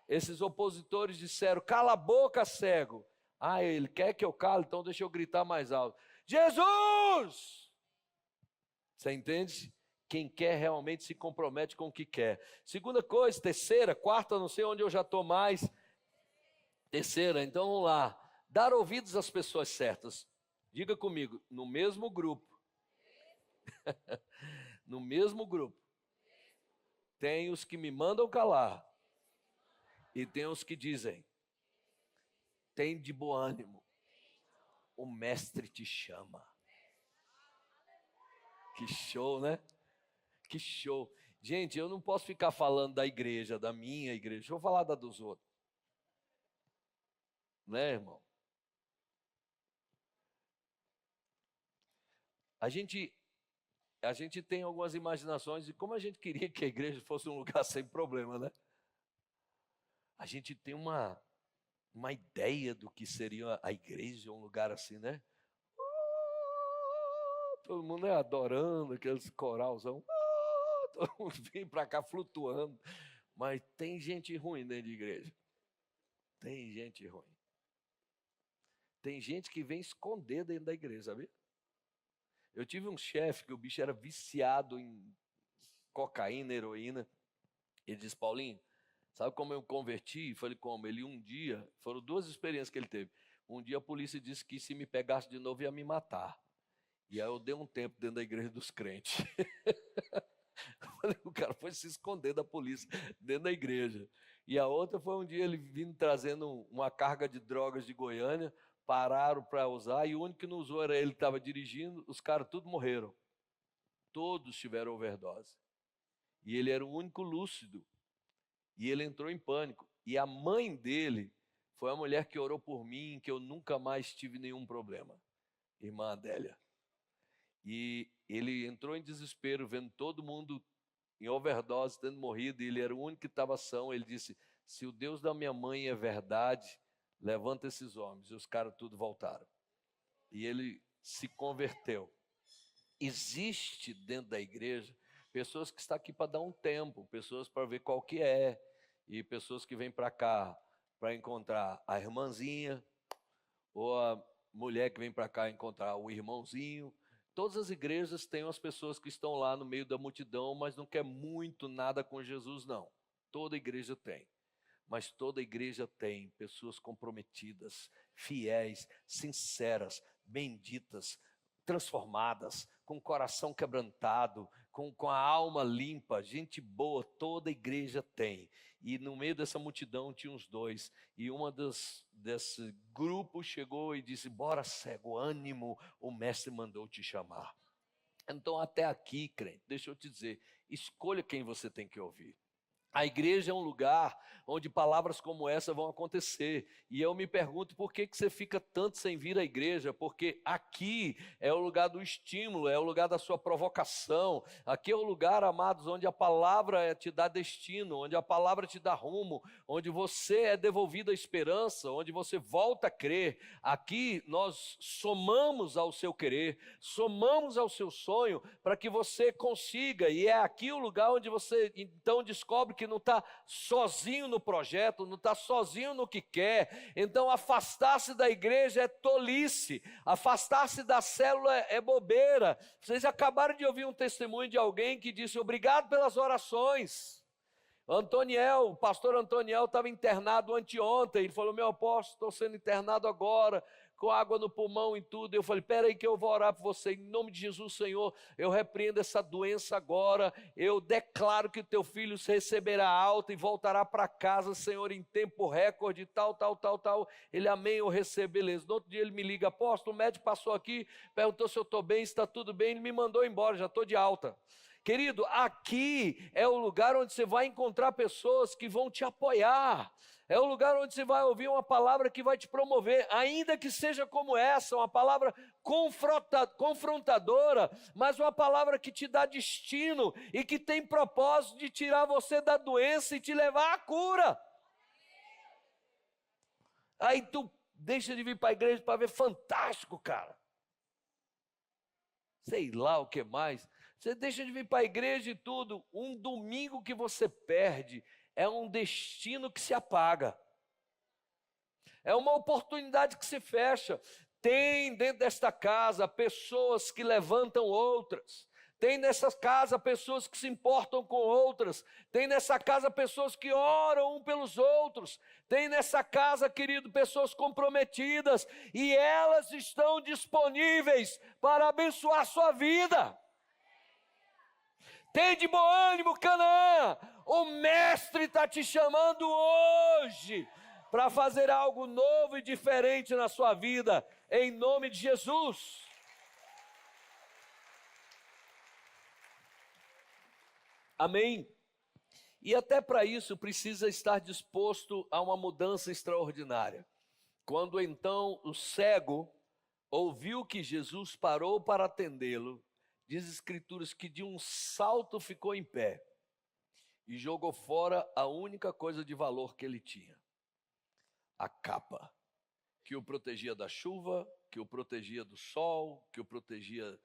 Speaker 1: Esses opositores disseram, cala a boca, cego. Ah, ele quer que eu cale, então deixa eu gritar mais alto. Jesus! Você entende? Quem quer realmente se compromete com o que quer. Segunda coisa, terceira, quarta, não sei onde eu já estou mais. Terceira, então vamos lá. Dar ouvidos às pessoas certas. Diga comigo, no mesmo grupo. No mesmo grupo. Tem os que me mandam calar. E tem os que dizem, tem de bom ânimo. O mestre te chama. Que show, né? Que show. Gente, eu não posso ficar falando da igreja, da minha igreja. Deixa eu falar da dos outros. Né, irmão? A gente tem algumas imaginações de como a gente queria que a igreja fosse um lugar sem problema, né? A gente tem uma ideia do que seria a igreja, um lugar assim, né? Todo mundo adorando aqueles coralzão. Todo mundo vem para cá flutuando. Mas tem gente ruim dentro de igreja. Tem gente ruim. Tem gente que vem esconder dentro da igreja, sabia? Eu tive um chefe que o bicho era viciado em cocaína, heroína. Ele disse, Paulinho, sabe como eu converti? Eu falei, como? Ele um dia, foram 2 experiências que ele teve. Um dia a polícia disse que se me pegasse de novo ia me matar. E aí eu dei um tempo dentro da igreja dos crentes. O cara foi se esconder da polícia dentro da igreja. E a outra foi um dia ele vindo trazendo uma carga de drogas de Goiânia, pararam para usar, e o único que não usou era ele que estava dirigindo, os caras tudo morreram. Todos tiveram overdose. E ele era o único lúcido. E ele entrou em pânico. E a mãe dele foi a mulher que orou por mim, que eu nunca mais tive nenhum problema. Irmã Adélia. E ele entrou em desespero, vendo todo mundo em overdose, tendo morrido, e ele era o único que estava são. Ele disse, se o Deus da minha mãe é verdade, levanta esses homens. E os caras tudo voltaram. E ele se converteu. Existe dentro da igreja pessoas que estão aqui para dar um tempo, pessoas para ver qual que é. e pessoas que vêm para cá para encontrar a irmãzinha, ou a mulher que vem para cá encontrar o irmãozinho. Todas as igrejas têm as pessoas que estão lá no meio da multidão, mas não quer muito nada com Jesus, não. Toda igreja tem. Mas toda igreja tem pessoas comprometidas, fiéis, sinceras, benditas, transformadas, com o coração quebrantado, com a alma limpa, gente boa, toda igreja tem. E no meio dessa multidão tinha uns dois, e desse grupo chegou e disse: bora, cego, ânimo, o mestre mandou te chamar. Então até aqui, crente, deixa eu te dizer, escolha quem você tem que ouvir. A igreja é um lugar onde palavras como essa vão acontecer. E eu me pergunto por que você fica tanto sem vir à igreja? Porque aqui é o lugar do estímulo, é o lugar da sua provocação. Aqui é o lugar, amados, onde a palavra te dá destino, onde a palavra te dá rumo, onde você é devolvido a esperança, onde você volta a crer. Aqui nós somamos ao seu querer, somamos ao seu sonho para que você consiga. E é aqui o lugar onde você então descobre que não está sozinho no projeto, não está sozinho no que quer. Então afastar-se da igreja é tolice, afastar-se da célula é bobeira. Vocês acabaram de ouvir um testemunho de alguém que disse: obrigado pelas orações. O pastor Antoniel estava internado anteontem. Ele falou: meu apóstolo, estou sendo internado agora, com água no pulmão e tudo. Eu falei: espera aí que eu vou orar por você, em nome de Jesus, Senhor. Eu repreendo essa doença agora, eu declaro que o teu filho receberá alta e voltará para casa, Senhor, em tempo recorde, tal. Ele: amém, eu recebo, beleza. No outro dia ele me liga: apóstolo, o médico passou aqui, perguntou se eu estou bem, se está tudo bem. Ele me mandou embora, já estou de alta. Querido, aqui é o lugar onde você vai encontrar pessoas que vão te apoiar. É o lugar onde você vai ouvir uma palavra que vai te promover, ainda que seja como essa, uma palavra confrontadora, mas uma palavra que te dá destino e que tem propósito de tirar você da doença e te levar à cura. Aí tu deixa de vir para a igreja para ver fantástico, cara. Sei lá o que mais. Você deixa de vir para a igreja e tudo. Um domingo que você perde é um destino que se apaga. É uma oportunidade que se fecha. Tem dentro desta casa pessoas que levantam outras. Tem nessa casa pessoas que se importam com outras. Tem nessa casa pessoas que oram um pelos outros. Tem nessa casa, querido, pessoas comprometidas. E elas estão disponíveis para abençoar a sua vida. Tem de bom ânimo, Canaã. O mestre está te chamando hoje para fazer algo novo e diferente na sua vida, em nome de Jesus. Amém? E até para isso precisa estar disposto a uma mudança extraordinária. Quando então o cego ouviu que Jesus parou para atendê-lo, diz as Escrituras que de um salto ficou em pé e jogou fora a única coisa de valor que ele tinha: a capa, que o protegia da chuva, que o protegia do sol, que o protegia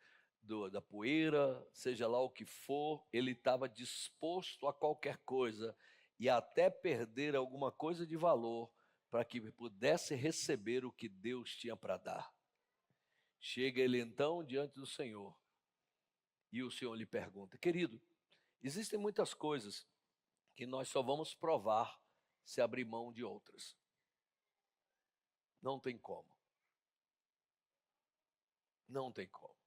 Speaker 1: da poeira, seja lá o que for. Ele estava disposto a qualquer coisa e até perder alguma coisa de valor para que pudesse receber o que Deus tinha para dar. Chega ele então diante do Senhor e o Senhor lhe pergunta: querido, existem muitas coisas que nós só vamos provar se abrir mão de outras. Não tem como. Não tem como.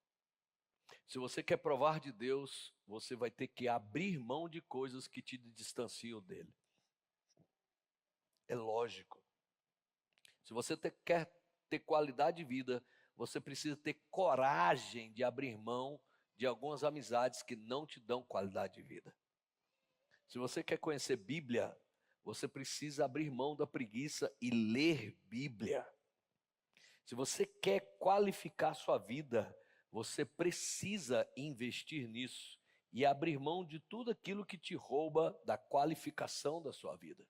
Speaker 1: Se você quer provar de Deus, você vai ter que abrir mão de coisas que te distanciam dele. É lógico. Se você quer ter qualidade de vida, você precisa ter coragem de abrir mão de algumas amizades que não te dão qualidade de vida. Se você quer conhecer Bíblia, você precisa abrir mão da preguiça e ler Bíblia. Se você quer qualificar sua vida, você precisa investir nisso e abrir mão de tudo aquilo que te rouba da qualificação da sua vida.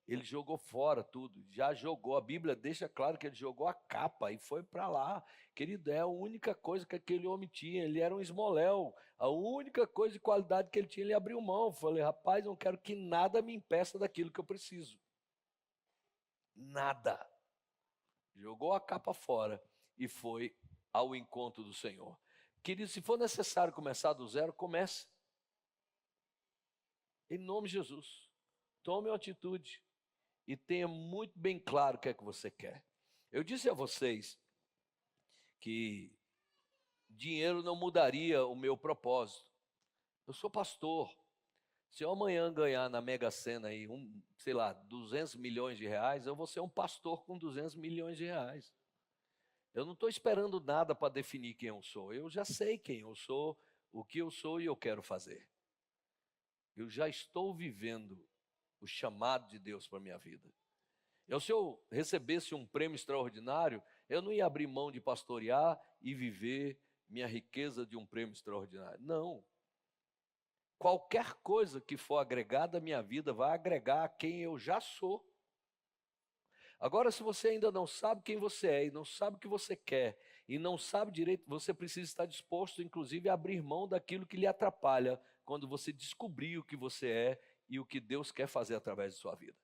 Speaker 1: Ele jogou fora tudo, já jogou. A Bíblia deixa claro que ele jogou a capa e foi para lá. Querido, é a única coisa que aquele homem tinha. Ele era um esmoléu. A única coisa de qualidade que ele tinha, ele abriu mão. Falei, rapaz, não quero que nada me impeça daquilo que eu preciso. Nada. Jogou a capa fora e foi ao encontro do Senhor. Querido, se for necessário começar do zero, comece. Em nome de Jesus. Tome uma atitude. E tenha muito bem claro o que é que você quer. Eu disse a vocês que dinheiro não mudaria o meu propósito. Eu sou pastor. Se eu amanhã ganhar na Mega Sena aí, 200 milhões de reais, eu vou ser um pastor com 200 milhões de reais. Eu não estou esperando nada para definir quem eu sou. Eu já sei quem eu sou, o que eu sou e eu quero fazer. Eu já estou vivendo o chamado de Deus para a minha vida. Se eu recebesse um prêmio extraordinário, eu não ia abrir mão de pastorear e viver minha riqueza de um prêmio extraordinário. Não. Qualquer coisa que for agregada à minha vida vai agregar a quem eu já sou. Agora, se você ainda não sabe quem você é e não sabe o que você quer e não sabe direito, você precisa estar disposto, inclusive, a abrir mão daquilo que lhe atrapalha quando você descobrir o que você é e o que Deus quer fazer através de sua vida.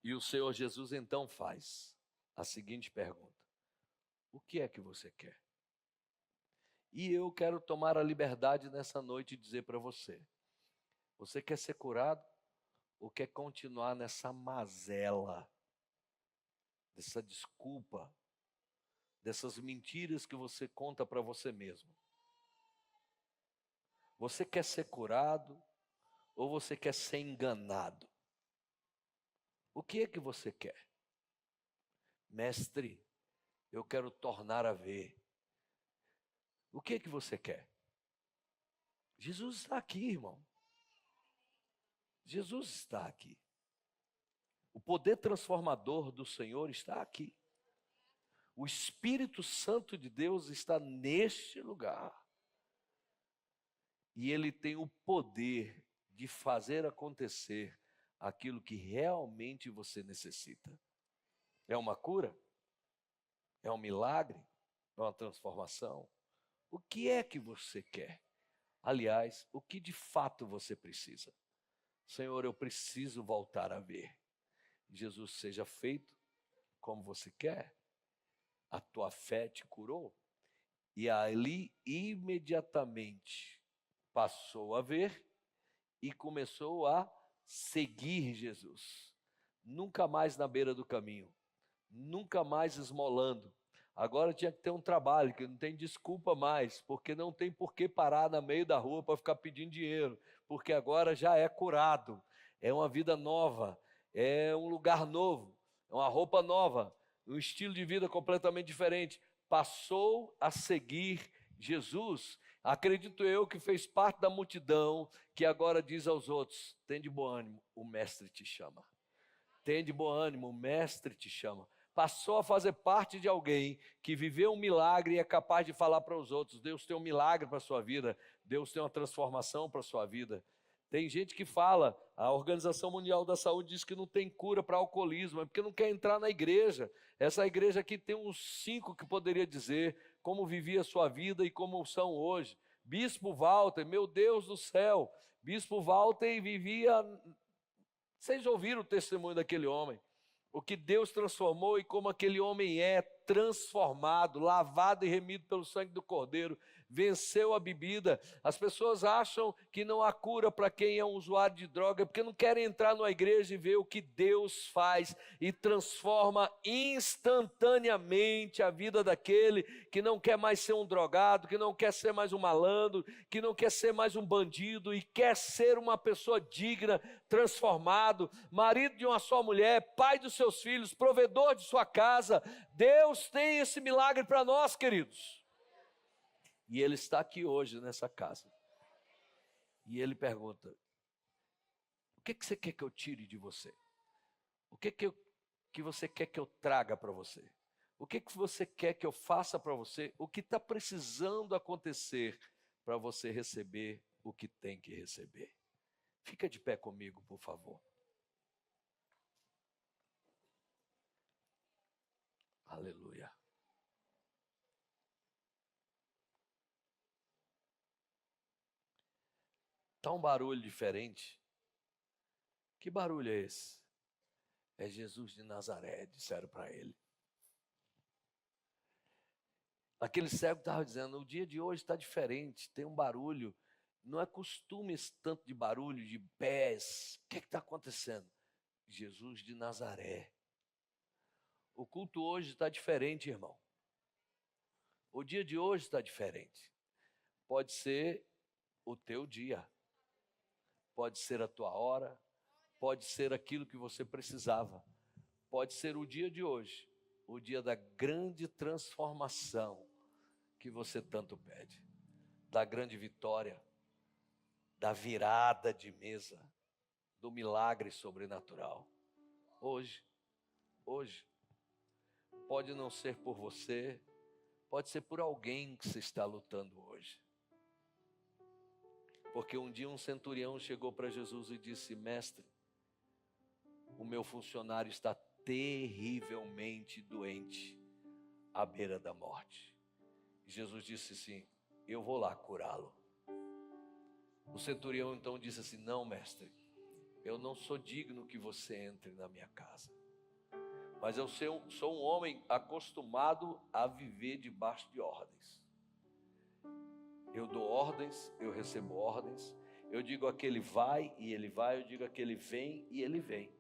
Speaker 1: E o Senhor Jesus então faz a seguinte pergunta: o que é que você quer? E eu quero tomar a liberdade nessa noite de dizer para você: você quer ser curado ou quer continuar nessa mazela, dessa desculpa, dessas mentiras que você conta para você mesmo? Você quer ser curado ou você quer ser enganado? O que é que você quer? Mestre, eu quero tornar a ver. O que é que você quer? Jesus está aqui, irmão. Jesus está aqui. O poder transformador do Senhor está aqui. O Espírito Santo de Deus está neste lugar. E Ele tem o poder de fazer acontecer aquilo que realmente você necessita. É uma cura? É um milagre? É uma transformação? O que é que você quer? Aliás, o que de fato você precisa? Senhor, eu preciso voltar a ver. Jesus, seja feito como você quer. A tua fé te curou. E ali, imediatamente, passou a ver e começou a seguir Jesus. Nunca mais na beira do caminho. Nunca mais esmolando. Agora tinha que ter um trabalho, que não tem desculpa mais, porque não tem por que parar no meio da rua para ficar pedindo dinheiro, porque agora já é curado, é uma vida nova, é um lugar novo, é uma roupa nova, um estilo de vida completamente diferente. Passou a seguir Jesus. Acredito eu que fez parte da multidão que agora diz aos outros: tem de bom ânimo, o mestre te chama. Tem de bom ânimo, o mestre te chama. Passou a fazer parte de alguém que viveu um milagre e é capaz de falar para os outros: Deus tem um milagre para a sua vida, Deus tem uma transformação para a sua vida. Tem gente que fala, a Organização Mundial da Saúde diz que não tem cura para alcoolismo, é porque não quer entrar na igreja. Essa igreja aqui tem uns 5 que poderia dizer como vivia a sua vida e como são hoje. Bispo Walter, meu Deus do céu, Bispo Walter vivia... Vocês ouviram o testemunho daquele homem? O que Deus transformou e como aquele homem é transformado, lavado e remido pelo sangue do Cordeiro, venceu a bebida. As pessoas acham que não há cura para quem é um usuário de droga, porque não querem entrar numa igreja e ver o que Deus faz e transforma instantaneamente a vida daquele que não quer mais ser um drogado, que não quer ser mais um malandro, que não quer ser mais um bandido e quer ser uma pessoa digna, transformado, marido de uma só mulher, pai dos seus filhos, provedor de sua casa. Deus tem esse milagre para nós, queridos. E Ele está aqui hoje nessa casa. E Ele pergunta: o que você quer que eu tire de você? O que você quer que eu traga para você? O que você quer que eu faça para você? O que está precisando acontecer para você receber o que tem que receber. Fica de pé comigo, por favor. Aleluia. Está um barulho diferente. Que barulho é esse? É Jesus de Nazaré, disseram para ele. Aquele cego estava dizendo, o dia de hoje está diferente, tem um barulho. Não é costume esse tanto de barulho, de pés. O que está acontecendo? Jesus de Nazaré. O culto hoje está diferente, irmão. O dia de hoje está diferente. Pode ser o teu dia. Pode ser a tua hora. Pode ser aquilo que você precisava. Pode ser o dia de hoje. O dia da grande transformação que você tanto pede. Da grande vitória. Da virada de mesa. Do milagre sobrenatural. Hoje. Pode não ser por você, pode ser por alguém que você está lutando hoje. Porque um dia um centurião chegou para Jesus e disse, mestre, o meu funcionário está terrivelmente doente, à beira da morte. E Jesus disse assim, eu vou lá curá-lo. O centurião então disse assim, não, mestre, eu não sou digno que você entre na minha casa. Mas eu sou um homem acostumado a viver debaixo de ordens. Eu dou ordens, eu recebo ordens. Eu digo aquele vai e ele vai. Eu digo aquele vem e ele vem.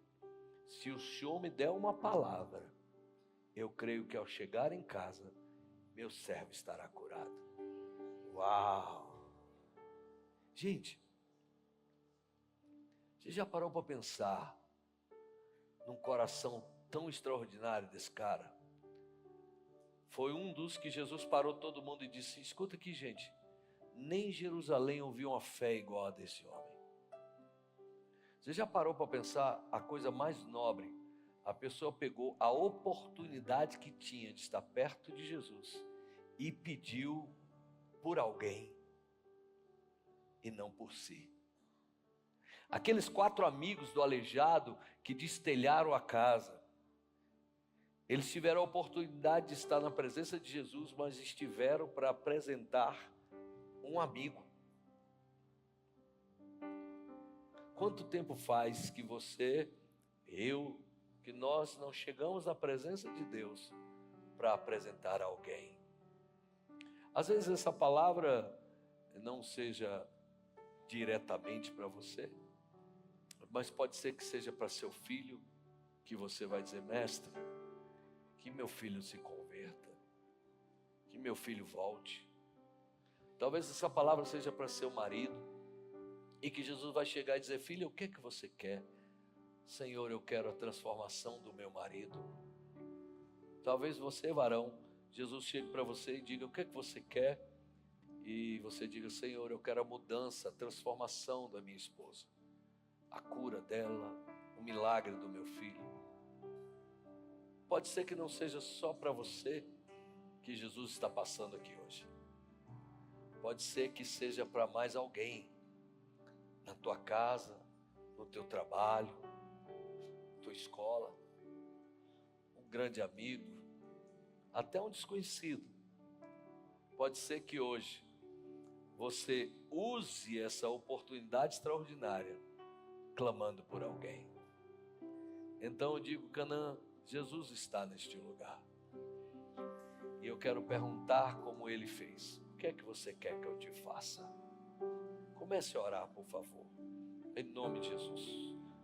Speaker 1: Se o Senhor me der uma palavra, eu creio que ao chegar em casa, meu servo estará curado. Uau! Gente, você já parou para pensar num coração tão extraordinário desse cara? Foi um dos que Jesus parou todo mundo e disse, escuta aqui, gente, nem Jerusalém ouviu uma fé igual a desse homem. Você já parou para pensar a coisa mais nobre? A pessoa pegou a oportunidade que tinha de estar perto de Jesus e pediu por alguém e não por si. Aqueles 4 amigos do aleijado que destelharam a casa, eles tiveram a oportunidade de estar na presença de Jesus, mas estiveram para apresentar um amigo. Quanto tempo faz que você, que nós não chegamos na presença de Deus para apresentar alguém? Às vezes essa palavra não seja diretamente para você, mas pode ser que seja para seu filho, que você vai dizer, mestre, que meu filho se converta, que meu filho volte. Talvez essa palavra seja para seu marido, e que Jesus vai chegar e dizer, filho, o que é que você quer? Senhor, eu quero a transformação do meu marido. Talvez você, varão, Jesus chegue para você e diga, o que é que você quer? E você diga, Senhor, eu quero a mudança, a transformação da minha esposa, a cura dela, o milagre do meu filho. Pode ser que não seja só para você que Jesus está passando aqui hoje. Pode ser que seja para mais alguém, na tua casa, no teu trabalho, na tua escola, um grande amigo, até um desconhecido. Pode ser que hoje você use essa oportunidade extraordinária, clamando por alguém. Então eu digo, Canaã, Jesus está neste lugar. E eu quero perguntar como ele fez. O que é que você quer que eu te faça? Comece a orar, por favor. Em nome de Jesus.